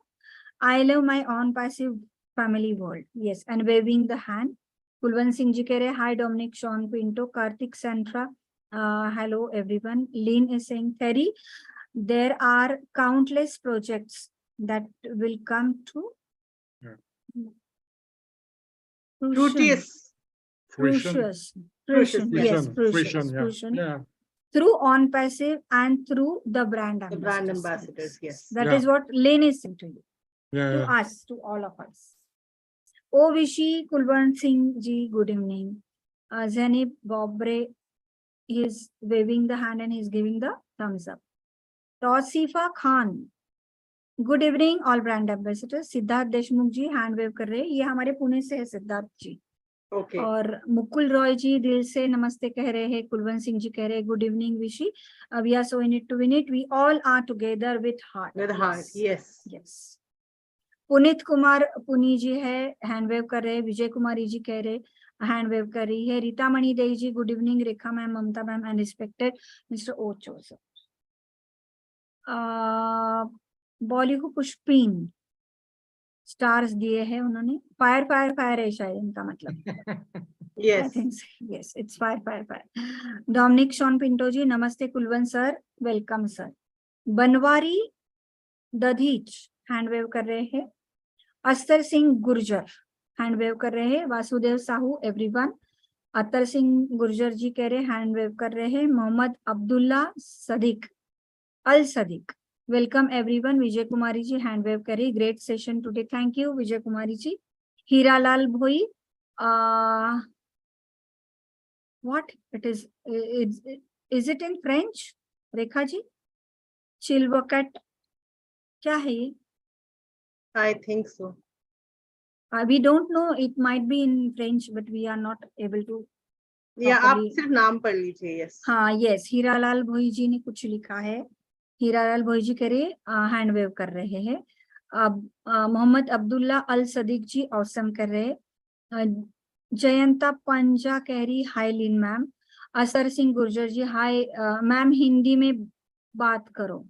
I love my own passive family world. Yes, and waving the hand. Kulwant Singh ji कह रहे hi Dominic, Sean Pinto, Karthik, Sandra. Hello everyone. Lynn is saying Terry, there are countless projects that will come to fruition. Yeah. Through ONPASSIVE and through the brand ambassadors. The brand ambassadors, yes. That is what Lynn is saying to you. To us, to all of us. O Vishi Kulwant Singh ji, good evening. Zenib Bobre, he is waving the hand and he is giving the thumbs up. Tausifa Khan, good evening all brand ambassadors. Siddharth Deshmukh ji hand wave कर रहे हैं. ये हमारे पुणे से है सिद्धार्थ जी. Okay. और मुकुल रॉय जी दिल से नमस्ते कह रहे हैं. कुलवंत सिंह जी कह रहे हैं गुड इवनिंग विशी. We are so in it to win it. We all are together with heart. With heart, yes. Puneet Kumar पुनी जी है हैंड वेव कर रहे हैं. विजय कुमारी जी कह रहे हैंड वेव कर रही है. Rita Mani Dei ji good evening. Rekha ma'am, Mamta ma'am and respected mister Ocho sir. बॉली को पुष्पिन स्टार्स दिए हैं उन्होंने. फायर फायर फायर है शायद इनका मतलब. Yes. I think so. Yes, it's fire. Dominic Sean Pinto ji, namaste Kulwant sir, welcome sir. Banwari Dadhich hand wave कर रहे हैं. अस्तर सिंह गुर्जर हैंड वेव कर रहे हैं. वासुदेव साहू एवरीवन. अतर सिंह गुर्जर जी कह रहे हैंड वेव कर रहे हैं. Mohammad Abdullah Sadiq Al Sadiq, welcome everyone. Vijay Kumari ji hand wave कर रही. Great session today, thank you Vijay Kumari ji. Hiralal Bhoi, what it is it in French? Rekha ji, चिलवकट क्या है ये? I think so. We don't know, it might be in French, but we are not able to या आप properly. सिर्फ नाम पढ़ लीजिए. यस. हाँ, यस, हीरालाल भोई जी ने कुछ लिखा है. हीरालाल भोई जी करे हैंड वेव कर रहे हैं. अब मोहम्मद अब्दुल्ला अल सदीक जी ऑसम कर रहे हैं. जयंता पंजा कह रही हाय लिन मैम. असर सिंह गुर्जर जी हाय मैम, हिंदी में बात करो.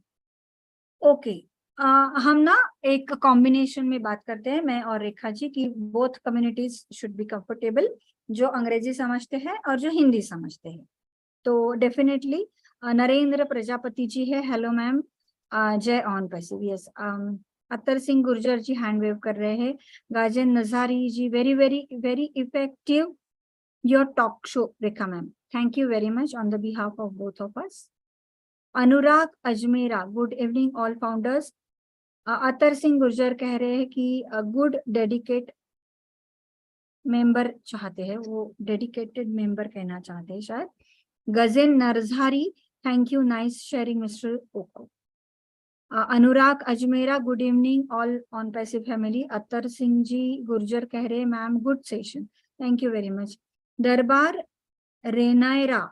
ओके, हम ना एक कॉम्बिनेशन में बात करते हैं, मैं और रेखा जी, की both communities should be comfortable, जो अंग्रेजी समझते हैं और जो हिंदी समझते हैं. तो डेफिनेटली नरेंद्र प्रजापति जी है, हेलो मैम. जय on passive, yes. Atar Singh Gurjar ji hand wave कर रहे हैं. Gajan Nazari ji, very very very effective your talk show Rekha ma'am, thank you very much on the behalf of both of us. Anurag Ajmera, good evening all founders. Atar Singh Gurjar कह रहे हैं कि good dedicate member चाहते हैं, वो डेडिकेटेड मेंबर कहना चाहते हैं शायद. Gajen Narzary, thank you, nice sharing mister Ocho. Anurag Ajmera, good evening all on passive family. Atar Singh ji Gurjar कह रहे हैं ma'am good session, thank you very much. दरबार रेनायरा,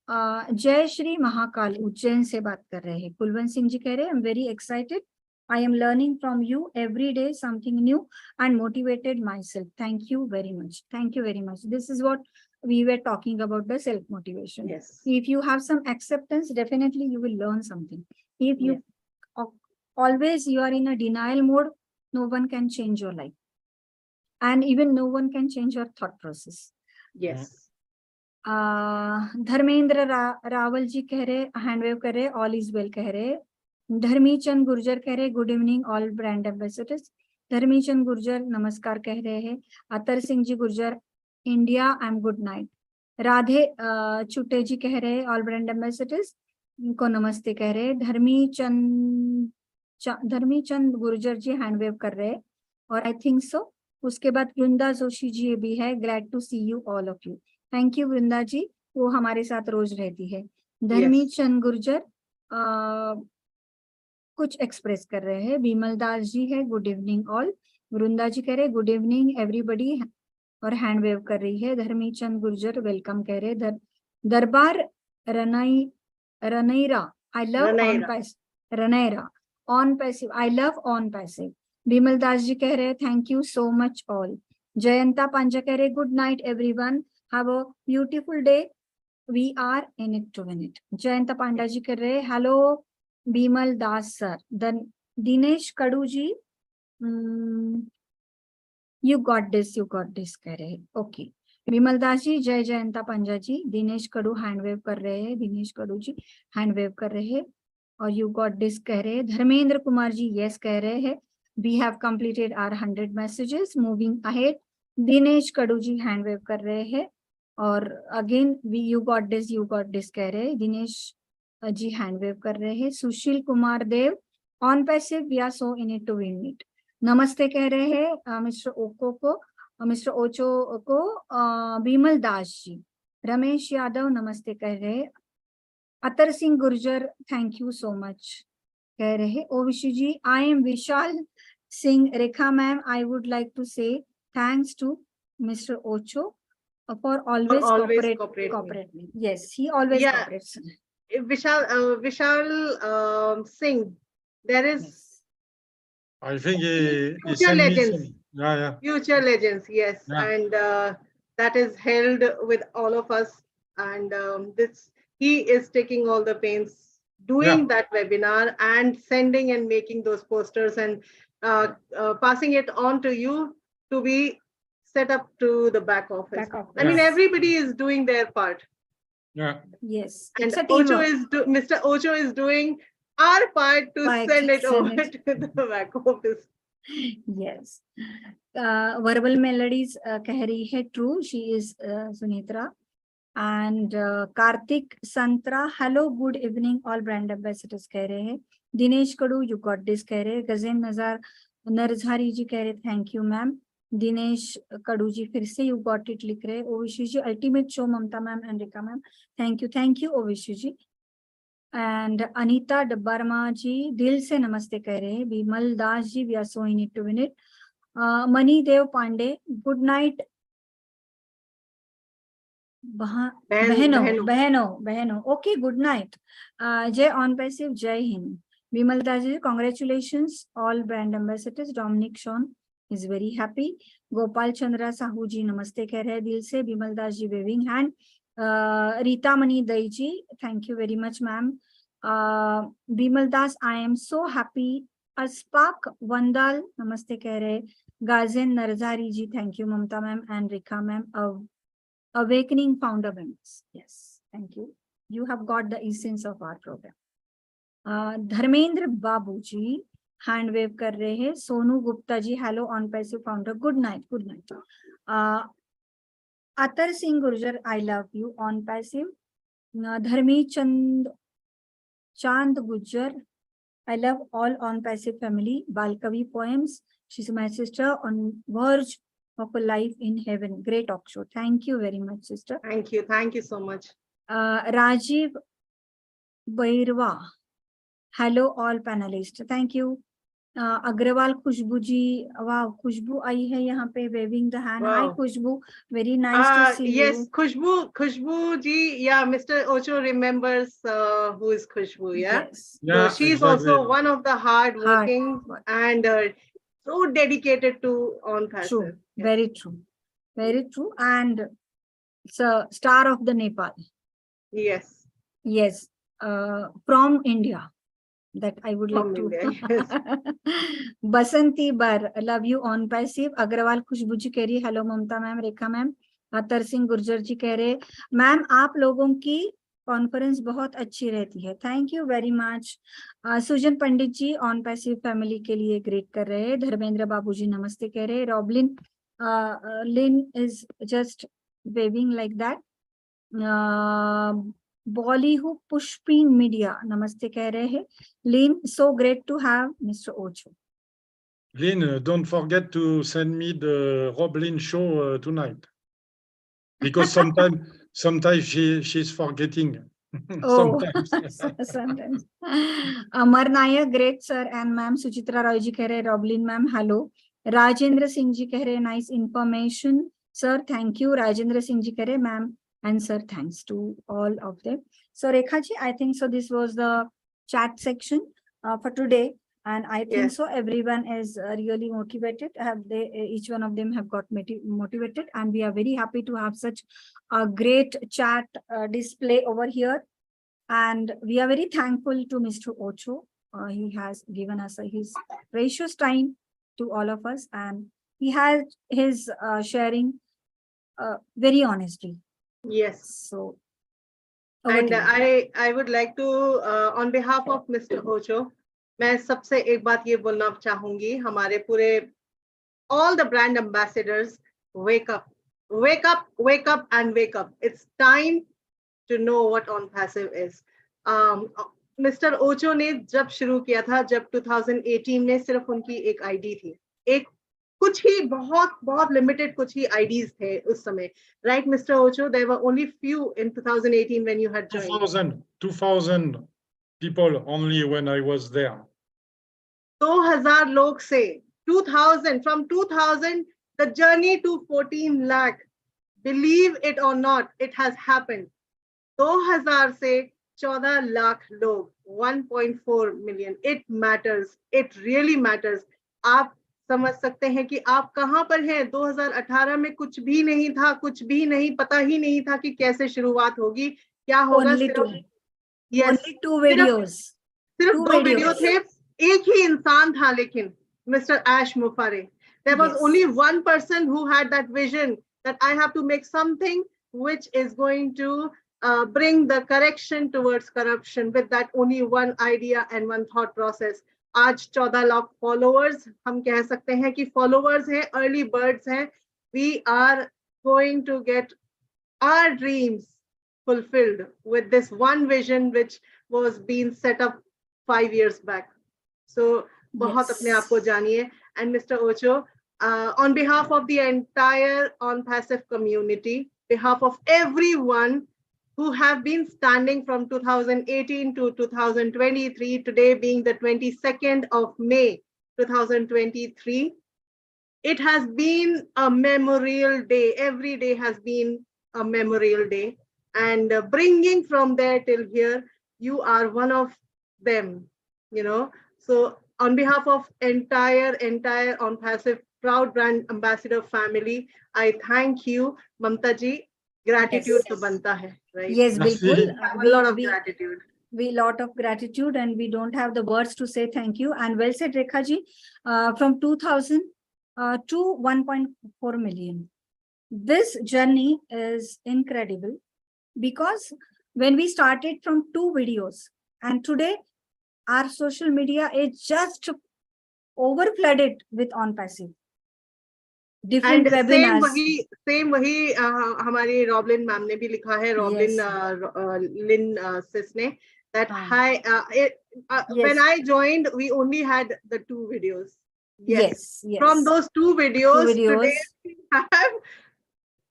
जय श्री महाकाल उज्जैन से बात कर रहे हैं. कुलवंत सिंह जी कह रहे हैं I am very excited, I am learning from you every day something new and motivated myself. Thank you very much. Thank you very much. This is what we were talking about, the self motivation. Yes. If you have some acceptance, definitely you will learn something. If you always you are in a denial mode, no one can change your life. And even no one can change your thought process. Yes. Dharmendra Rawal ji कह रहे hand wave कर रहे, all is well कह रहे. धर्मी चंद गुर्जर कह रहे good evening all brand ambassadors. Dharmi Chand Gurjar नमस्कार कह रहे हैं. Atar Singh ji Gurjar India I am good night. Radhe Chute ji कह रहे ऑल ब्रांड एम्बेसडर्स को नमस्ते कह रहे. धर्मी चंद गुर्जर जी हैंड वेव कर रहे और आई थिंक सो. उसके बाद वृंदा जोशी जी भी है, glad to see you all of you. Thank you Vrinda ji, वो हमारे साथ रोज रहती है. धर्मी चंद गुर्जर कुछ एक्सप्रेस कर रहे हैं. विमल दास जी है, गुड इवनिंग ऑल. वृंदा जी कह रहे गुड इवनिंग एवरीबडी और हैंड वेव कर रही है. धर्मी चंद गुर्जर वेलकम कह रहे. Darbar Ranaira, I love on passive. Ranaira on passive, I love on passive. Vimal Das ji कह रहे thank you so much all. Jayanta Panja कह रहे good night everyone, have a beautiful day, we are in it to win it. Jayanta Panda ji कर रहे hello Bimal Das sir. Dinesh Kadu ji you got this कह रहे. Okay Vimal Das ji, जय जयंता पंजा जी. दिनेश कड़ू hand wave कर रहे हैं. दिनेश कड़ू जी हैंड वेव कर रहे हैं और यू गॉट दिस कह रहे हैं. धर्मेंद्र कुमार जी यस कह रहे हैं. We have completed our 100 messages, moving ahead. Dinesh Kadu ji hand wave कर रहे हैं और अगेन यू गॉट दिस कह रहे हैं. दिनेश जी हैंड वेव कर रहे हैं. Sushil Kumar Dev on passive, we are so in it to win it. नमस्ते कह रहे हैं मिस्टर ओको को, मिस्टर ओचो को. विमल दास जी, रमेश यादव नमस्ते कह रहे हैं. Atar Singh Gurjar thank you so much कह रहे हैं. Ovishu ji, I am Vishal Singh. Rekha ma'am, I would like to say thanks to mister Ocho for always cooperating. Yes, he always cooperates. Vishal Singh, there is I think future legends. Yeah. Future legends, yes. Yeah. And that is held with all of us. And he is taking all the pains doing that webinar and sending and making those posters and passing it on to you to be set up to the back office. I mean, everybody is doing their part. Yeah. Yes. And Mr. Ocho is doing our part to send it over to the back office. Yes. Verbal melodies कह रही है true. She is Sunitra. And Karthik Santra, hello, good evening, all brand ambassadors कह रहे हैं. दिनेश कड़ू, you got this कह रहे. गजेन नरझारी जी कह रहे thank you ma'am. Dinesh Kadu ji फिर से यू गॉट इट लिख रहे. Ovishu ji, ultimate show Mamta ma'am and Rekha ma'am, thank you Ovishu ji. And Anita Debbarma ji दिल से नमस्ते कह रहे हैं. Vimal Das ji, we are so in it to win it. Mani Dev Pandey, good night. Behano. Okay, good night. Jay on passive, Jai Hind. Bimal Daji, congratulations, all brand ambassadors. Dominic Sean is very happy. Gopal Chandra Sahu ji, namaste keh rahe dil se. Bimal Das ji waving hand. Rita Mani Dai ji, thank you very much, ma'am. Bimal Das, I am so happy. Aspak Vandal, namaste keh rahe. Gazen Narzari ji, thank you, Mamata ma'am and Rekha ma'am. Awakening founder members. Yes, thank you. You have got the essence of our program. Dharmendra Babu ji, hand wave kar rahe hai. Sonu Gupta ji, hello, ONPASSIVE founder. Good night, good night. Atar Singh Gurjar, I love you, ONPASSIVE. Dharmi Chand Gujjar, I love all ONPASSIVE family. Balkavi poems. She's my sister on verge of a life in heaven. Great talk show. Thank you very much, sister. Thank you so much. Rajiv Bairwa, hello all panelists. Thank you. Agrawal Khushbu ji, wow, Khushbu आई है यहाँ पे waving the hand. Wow. Hi Khushbu, very nice to see yes, you. Khushbu ji, yeah, Mr. Ocho remembers who is Khushbu, yeah? Yes. Yeah, so she's exactly. also one of the hard-working and so dedicated to ONPASSIVE. True, Yeah. very true, and it's a star of the Nepal. Yes. Yes, from India. That I would like to. India, yes. Basanti Bar, love you ONPASSIVE. Agrawal Khushbu ji कह रही, hello Mamata ma'am, Rekha ma'am. Atar Singh Gurjar ji कह रहे, ma'am आप लोगों की conference बहुत अच्छी रहती है. Thank you very much. Sujan Pandit ji ONPASSIVE family के लिए ग्रेट कर रहे हैं. धर्मेंद्र बाबू जी नमस्ते कह रहे. Roblin Lin is just waving like that. Bollywood Pushpin Media, namaste keh rahe hai. Lynn, so great to have Mr. Ocho. Lynn, don't forget to send me the Roblin show tonight. Because sometimes she's forgetting. Oh, sometimes. sometimes. Amar Nayak, great sir and ma'am. Suchitra Roy ji keh rahe, Roblin ma'am, hello. Rajendra Singh ji keh rahe, nice information. Sir, thank you. Rajendra Singh ji keh rahe, ma'am. And sir, thanks to all of them. So Rekha ji, I think so this was the chat section for today. And I think so everyone is really motivated. Each one of them have got motivated, and we are very happy to have such a great chat display over here. And we are very thankful to Mr. Ocho. He has given us his precious time to all of us, and he has his sharing very honestly. Yes. So, and I would like to, on behalf of Mr. Ocho, मैं सबसे एक बात ये बोलना चाहूंगी, हमारे पूरे all the brand ambassadors, wake up, wake up, wake up and wake up. It's time to know what ONPASSIVE is. Mr. Ocho ने जब शुरू किया था, जब 2018 में सिर्फ उनकी एक आईडी थी, एक कुछ ही बहुत limited कुछ ही IDs थे उस समय, right, Mr. Ocho? There were only few in 2018 when you had joined. 2000 people only when I was there. 2000 log से 2000, from 2000 the journey to 14 lakh, believe it or not, it has happened. 2000 से 14 lakh log, 1.4 million. It matters, it really matters. आप समझ सकते हैं कि आप कहां पर हैं. 2018 में कुछ भी नहीं था, कुछ भी नहीं, पता ही नहीं था कि कैसे शुरुआत होगी, क्या होगा. Only two videos. सिर्फ दो वीडियो थे, एक ही इंसान था, लेकिन Mr. Ash Mufare. There was only one person who had that vision that I have to make something which is going to bring the correction towards corruption, with that only one idea and one thought process. आज 14 lakh followers, हम कह सकते हैं कि followers हैं, early birds हैं. We are going to get our dreams fulfilled with this one vision which was being set up 5 years back. So बहुत अपने आप को जानिए. And Mr. Ocho, on behalf of the entire ONPASSIVE community, behalf of everyone who have been standing from 2018 to 2023, today being the 22nd of May 2023, it has been a memorial day. Every day has been a memorial day. And bringing from there till here, you are one of them, you know. So on behalf of entire ONPASSIVE proud brand ambassador family, I thank you, Mamta ji. Gratitude Yes. to banta hai, right? Yes, bilkul. Have a lot of gratitude. We lot of gratitude, and we don't have the words to say thank you. And well said, Rekha ji. From 2000 to 1.4 million. This journey is incredible, because when we started from 2 videos, and today our social media is just over flooded with ONPASSIVE. Different And webinars. same वही हमारी रॉबलिन ma'am ने भी लिखा है, रॉबलिन लिन सिस ने, that hi, when I joined we only had the 2 videos. Yes. From those 2 videos, today we have,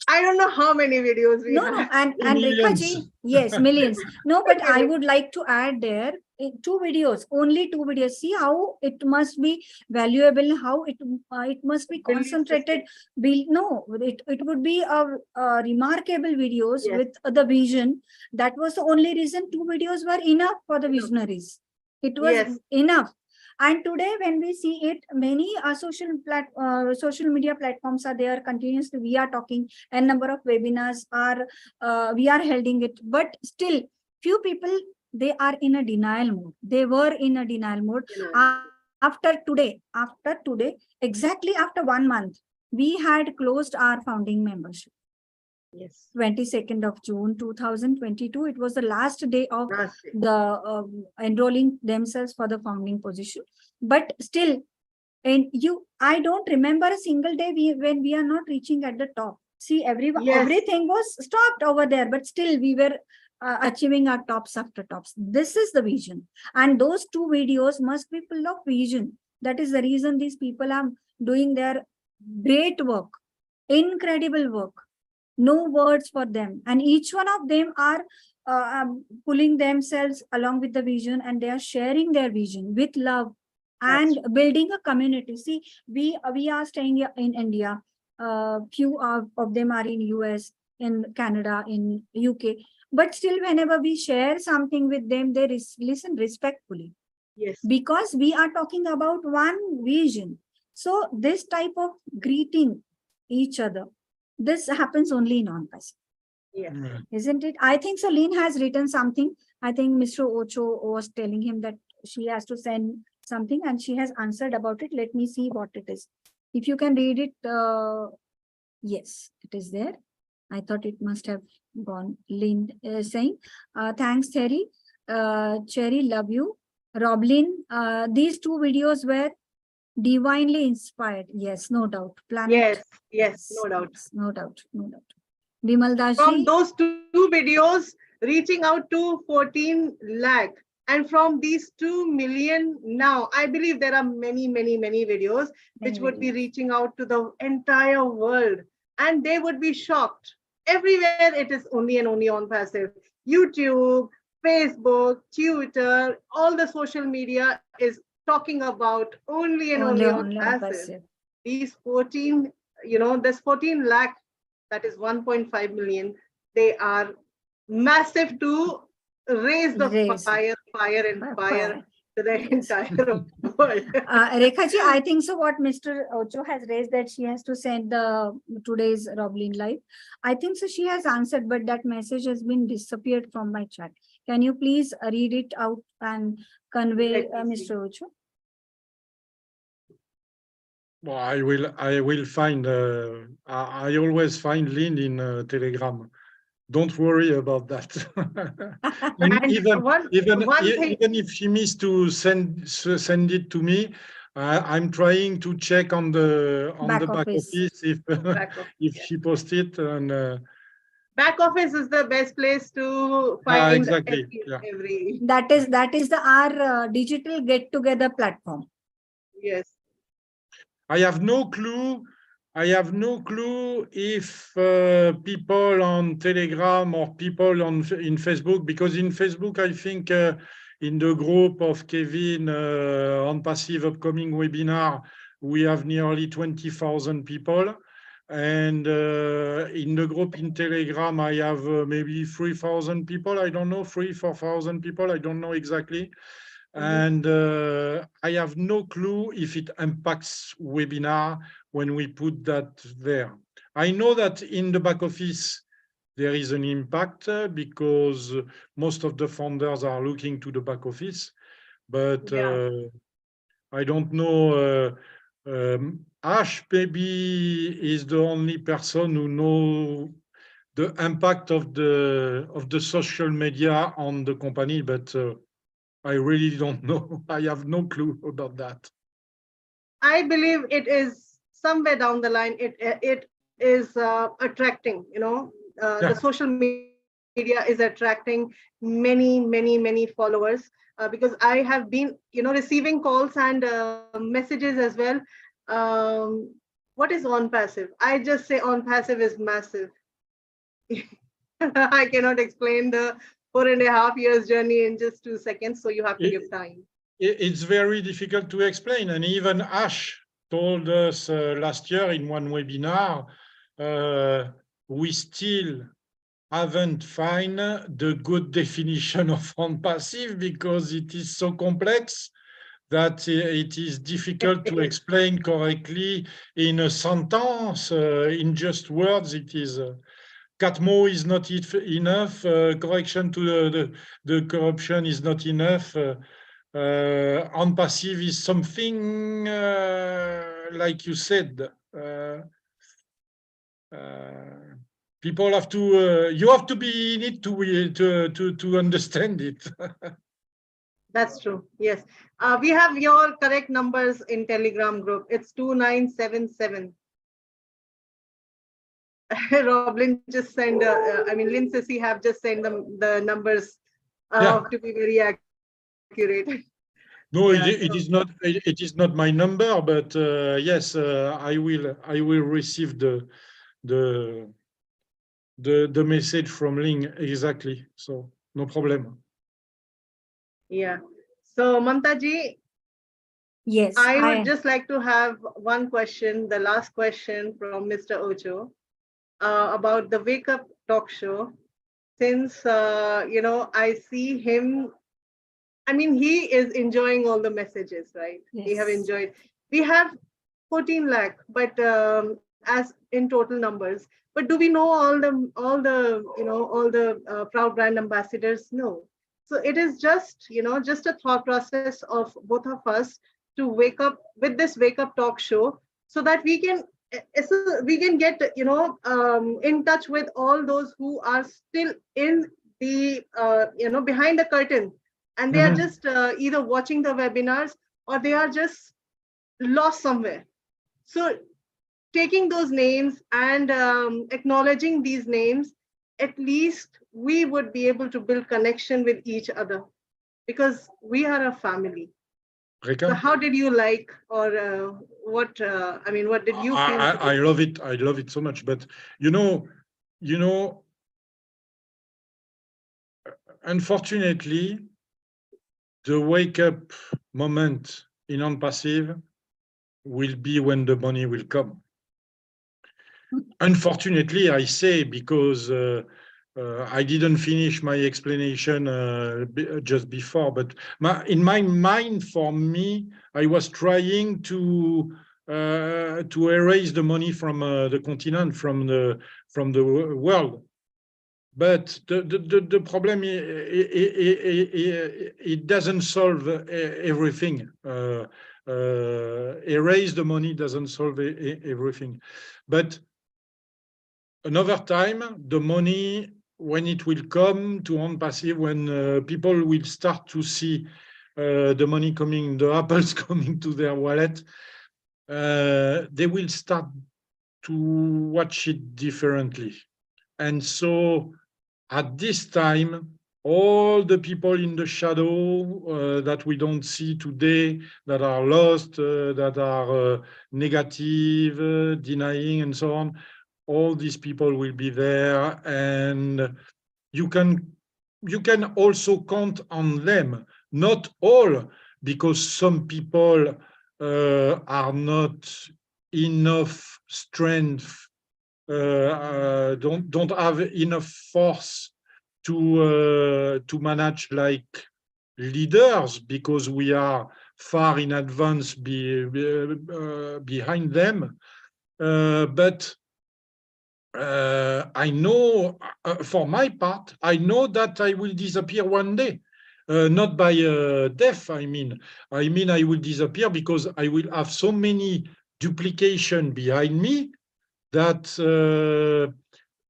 I don't know how many videos we have. And Rekha ji, yes, millions. No, but I would like to add there 2 videos, only 2 videos. See how it must be valuable, how it must be concentrated. It would be a remarkable videos with the vision. That was the only reason 2 videos were enough for the visionaries. It was enough. And today, when we see it, many social media platforms are there continuously. We are talking, and number of webinars are we are holding it, but still, few people, they are in a denial mode. They were in a denial mode. After today, exactly after 1 month, we had closed our founding membership. Yes. 22nd of June 2022. It was the last day of the enrolling themselves for the founding position. But still, I don't remember a single day when we are not reaching at the top. See, everything was stopped over there, but still we were achieving our tops after tops. This is the vision. And those 2 videos must be full of vision. That is the reason these people are doing their great work, incredible work. No words for them, and each one of them are pulling themselves along with the vision, and they are sharing their vision with love and building a community. See, we are staying in India. Few of them are in US, in Canada, in UK, but still whenever we share something with them, they listen respectfully. Yes, because we are talking about one vision. So this type of greeting each other, this happens only in ONPASSIVE. Yes. Isn't it? I think Celine has written something. I think Mr. Ocho was telling him that she has to send something, and she has answered about it. Let me see what it is. If you can read it. Yes, it is there. I thought it must have gone. Lynn saying, thanks, Terry. Cherry, love you. Roblin, these 2 videos were divinely inspired. Yes, no doubt. Planet. Yes, no doubt. No doubt. Bimal Dashi. From those 2 videos, reaching out to 14 lakh. And from these 2 million now, I believe there are many videos which would be reaching out to the entire world. And they would be shocked. Everywhere it is only and only ONPASSIVE. YouTube, Facebook, Twitter, all the social media is talking about only and only ONPASSIVE. These 14, this 14 lakh, that is 1.5 million, they are massive to raise the fire to the entire world. Rekha ji, I think so what Mr. Ocho has raised, that she has to send the today's Roblin live. I think so she has answered, but that message has been disappeared from my chat. Can you please read it out and convey, Mr. Ocho? Well, I will find. I always find Lynn in Telegram. Don't worry about that. And even if she missed to send it to me, I'm trying to check on the back office if she posted. And back office is the best place to find exactly. every. That is our digital get together platform. Yes. I have no clue if people on Telegram or people in Facebook, because in Facebook, I think in the group of Kevin ONPASSIVE upcoming webinar, we have nearly 20,000 people. And in the group in Telegram, I have maybe 3,000 people. I don't know, 4,000 people. I don't know exactly. And I have no clue if it impacts webinar when we put that there. I know that in the back office, there is an impact because most of the founders are looking to the back office, but I don't know. Ash maybe is the only person who knows the impact of the social media on the company, but I really don't know. I have no clue about that. I believe it is somewhere down the line. It is attracting. The social media is attracting many followers because I have been receiving calls and messages as well. What is ONPASSIVE? I just say ONPASSIVE is massive. I cannot explain the 4.5 years journey in just 2 seconds, so you have to give time. It's very difficult to explain, and even Ash told us last year in one webinar, we still haven't found the good definition of ONPASSIVE because it is so complex that it is difficult to explain correctly in a sentence, in just words. It is CatMo is not enough, correction to the corruption is not enough. ONPASSIVE is something like you said. People have to. You have to be in it to understand it. That's true. Yes, we have your correct numbers in Telegram group. It's 2977. Roblin just sent. I mean, Lynn Sissy have just sent them the numbers to be very accurate. No, it is not. It is not my number, but yes, I will receive the message from Ling exactly. So no problem. Yeah. So Mamata ji, Yes, I would just like to have one question, the last question from Mr. Ocho, about the Wake Up talk show. Since I see him, I mean, he is enjoying all the messages, right? Yes. We have enjoyed. We have 14 lakh, but as in total numbers. But do we know all the proud brand ambassadors? No. So it is just just a thought process of both of us to wake up with this Wake Up talk show, so that we can get in touch with all those who are still in the behind the curtain, and they are just either watching the webinars or they are just lost somewhere. So taking those names and acknowledging these names, at least we would be able to build connection with each other, because we are a family. Rekha? So how did you like, or what did you feel? I love it. I love it so much. But unfortunately, the wake up moment in ONPASSIVE will be when the money will come. Unfortunately, I say, because I didn't finish my explanation just before, but in my mind, for me, I was trying to erase the money from the continent, from the world. But the problem, it doesn't solve everything. Erase the money doesn't solve everything. But another time, the money, when it will come to ONPASSIVE, when people will start to see the money coming, the apples coming to their wallet, they will start to watch it differently. And so at this time, all the people in the shadow that we don't see today, that are lost, that are negative, denying, and so on, all these people will be there, and you can also count on them. Not all, because some people are not enough strength, don't have enough force to manage like leaders, because we are far in advance behind them. But I know, for my part, I know that I will disappear one day. Not by death, I mean I will disappear because I will have so many duplication behind me that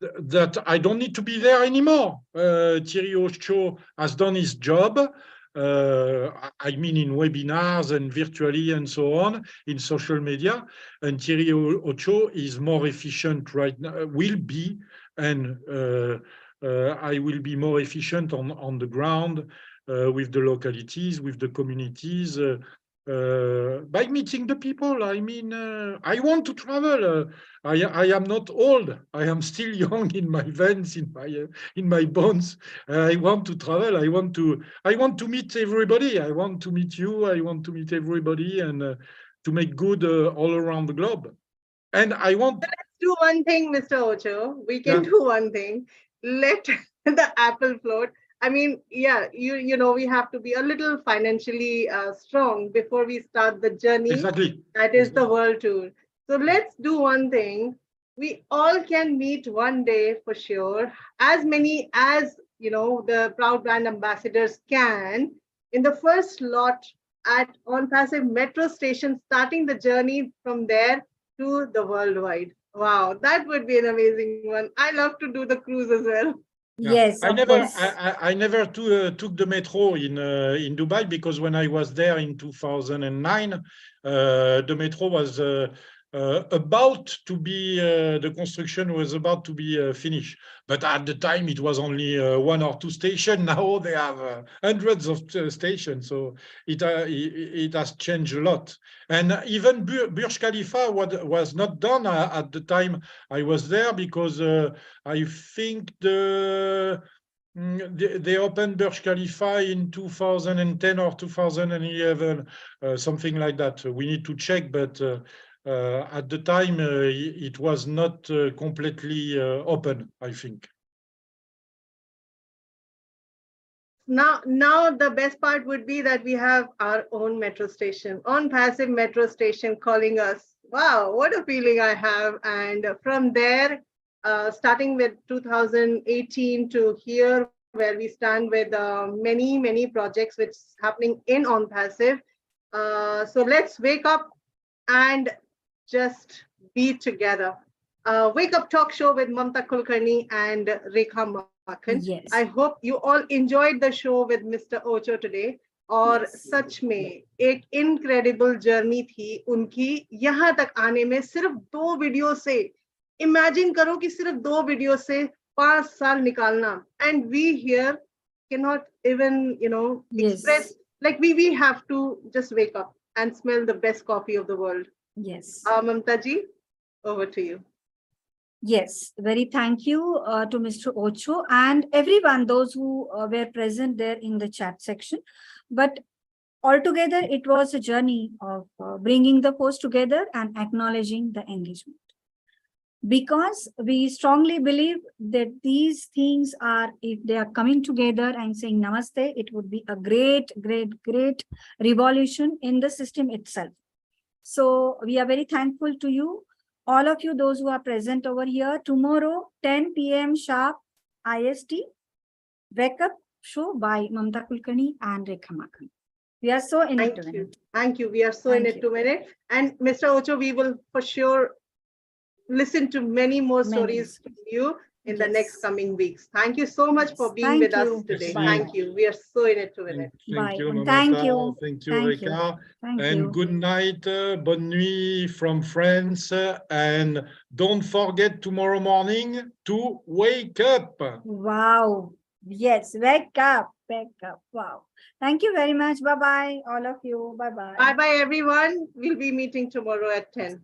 that I don't need to be there anymore. Thierry Ocho has done his job. I mean, in webinars and virtually and so on, in social media. And Thierry Ocho is more efficient right now, will be, and I will be more efficient on the ground with the localities, with the communities, by meeting the people. I mean, I want to travel. I am not old. I am still young in my veins, in my bones. I want to travel. I want to meet everybody. I want to meet you. I want to meet everybody, and to make good all around the globe. And I want. Let's do one thing, Mr. Ocho. We can Yeah. do one thing. Let the apple float. I mean, yeah, you know, we have to be a little financially strong before we start the journey. Exactly. That is the world tour. So let's do one thing. We all can meet one day for sure. As many as, you know, the proud brand ambassadors can, in the first lot at ONPASSIVE metro station, starting the journey from there to the worldwide. Wow, that would be an amazing one. I love to do the cruise as well. Yeah. Yes, I of never, course. I never took the metro in Dubai, because when I was there in 2009, the metro was about to be, the construction was about to be finished. But at the time, it was only one or two stations. Now they have hundreds of stations, so it has changed a lot. And even Burj Khalifa was not done at the time I was there, because I think they opened Burj Khalifa in 2010 or 2011, something like that. We need to check, but at the time it was not completely open, I think. Now the best part would be that we have our own metro station, ONPASSIVE metro station calling us. Wow, what a feeling I have. And from there, starting with 2018 to here, where we stand with many projects which is happening in ONPASSIVE. So let's wake up and just be together. Wake Up Talk Show with Mamata Kulkarni and Rekha. Yes. I hope you all enjoyed the show with Mr. Ocho today. और Yes. सच में एक incredible journey थी उनकी यहाँ तक आने में, सिर्फ 2 वीडियो से। इमेजिन करो कि सिर्फ 2 वीडियो से 5 साल निकालना, and we here cannot even, you know, Yes. express, like we have to just wake up and smell the best coffee of the world. Yes. Mamata ji, over to you. Yes, very thank you to Mr. Ocho and everyone, those who were present there in the chat section. But altogether, it was a journey of bringing the post together and acknowledging the engagement. Because we strongly believe that these things are, if they are coming together and saying namaste, it would be a great revolution in the system itself. So we are very thankful to you, all of you, those who are present over here. Tomorrow, 10 p.m. sharp IST, Wakeup show by Mamata Kulkarni and Rekha Maka. We are so in it to win it. Thank you. We are so in it to win it. And Mr. Ocho, we will for sure listen to many more stories from you in the next coming weeks. Thank you so much for being with us today. Thank you. We are so in it to win it. Thank you, Mamata. Thank you. Thank you, Thank Rekha. Thank and you. Good night, bonne nuit from France. And don't forget tomorrow morning to wake up. Wow. Yes, wake up. Wake up. Wow. Thank you very much. Bye-bye, all of you. Bye-bye. Bye-bye, everyone. We'll be meeting tomorrow at 10.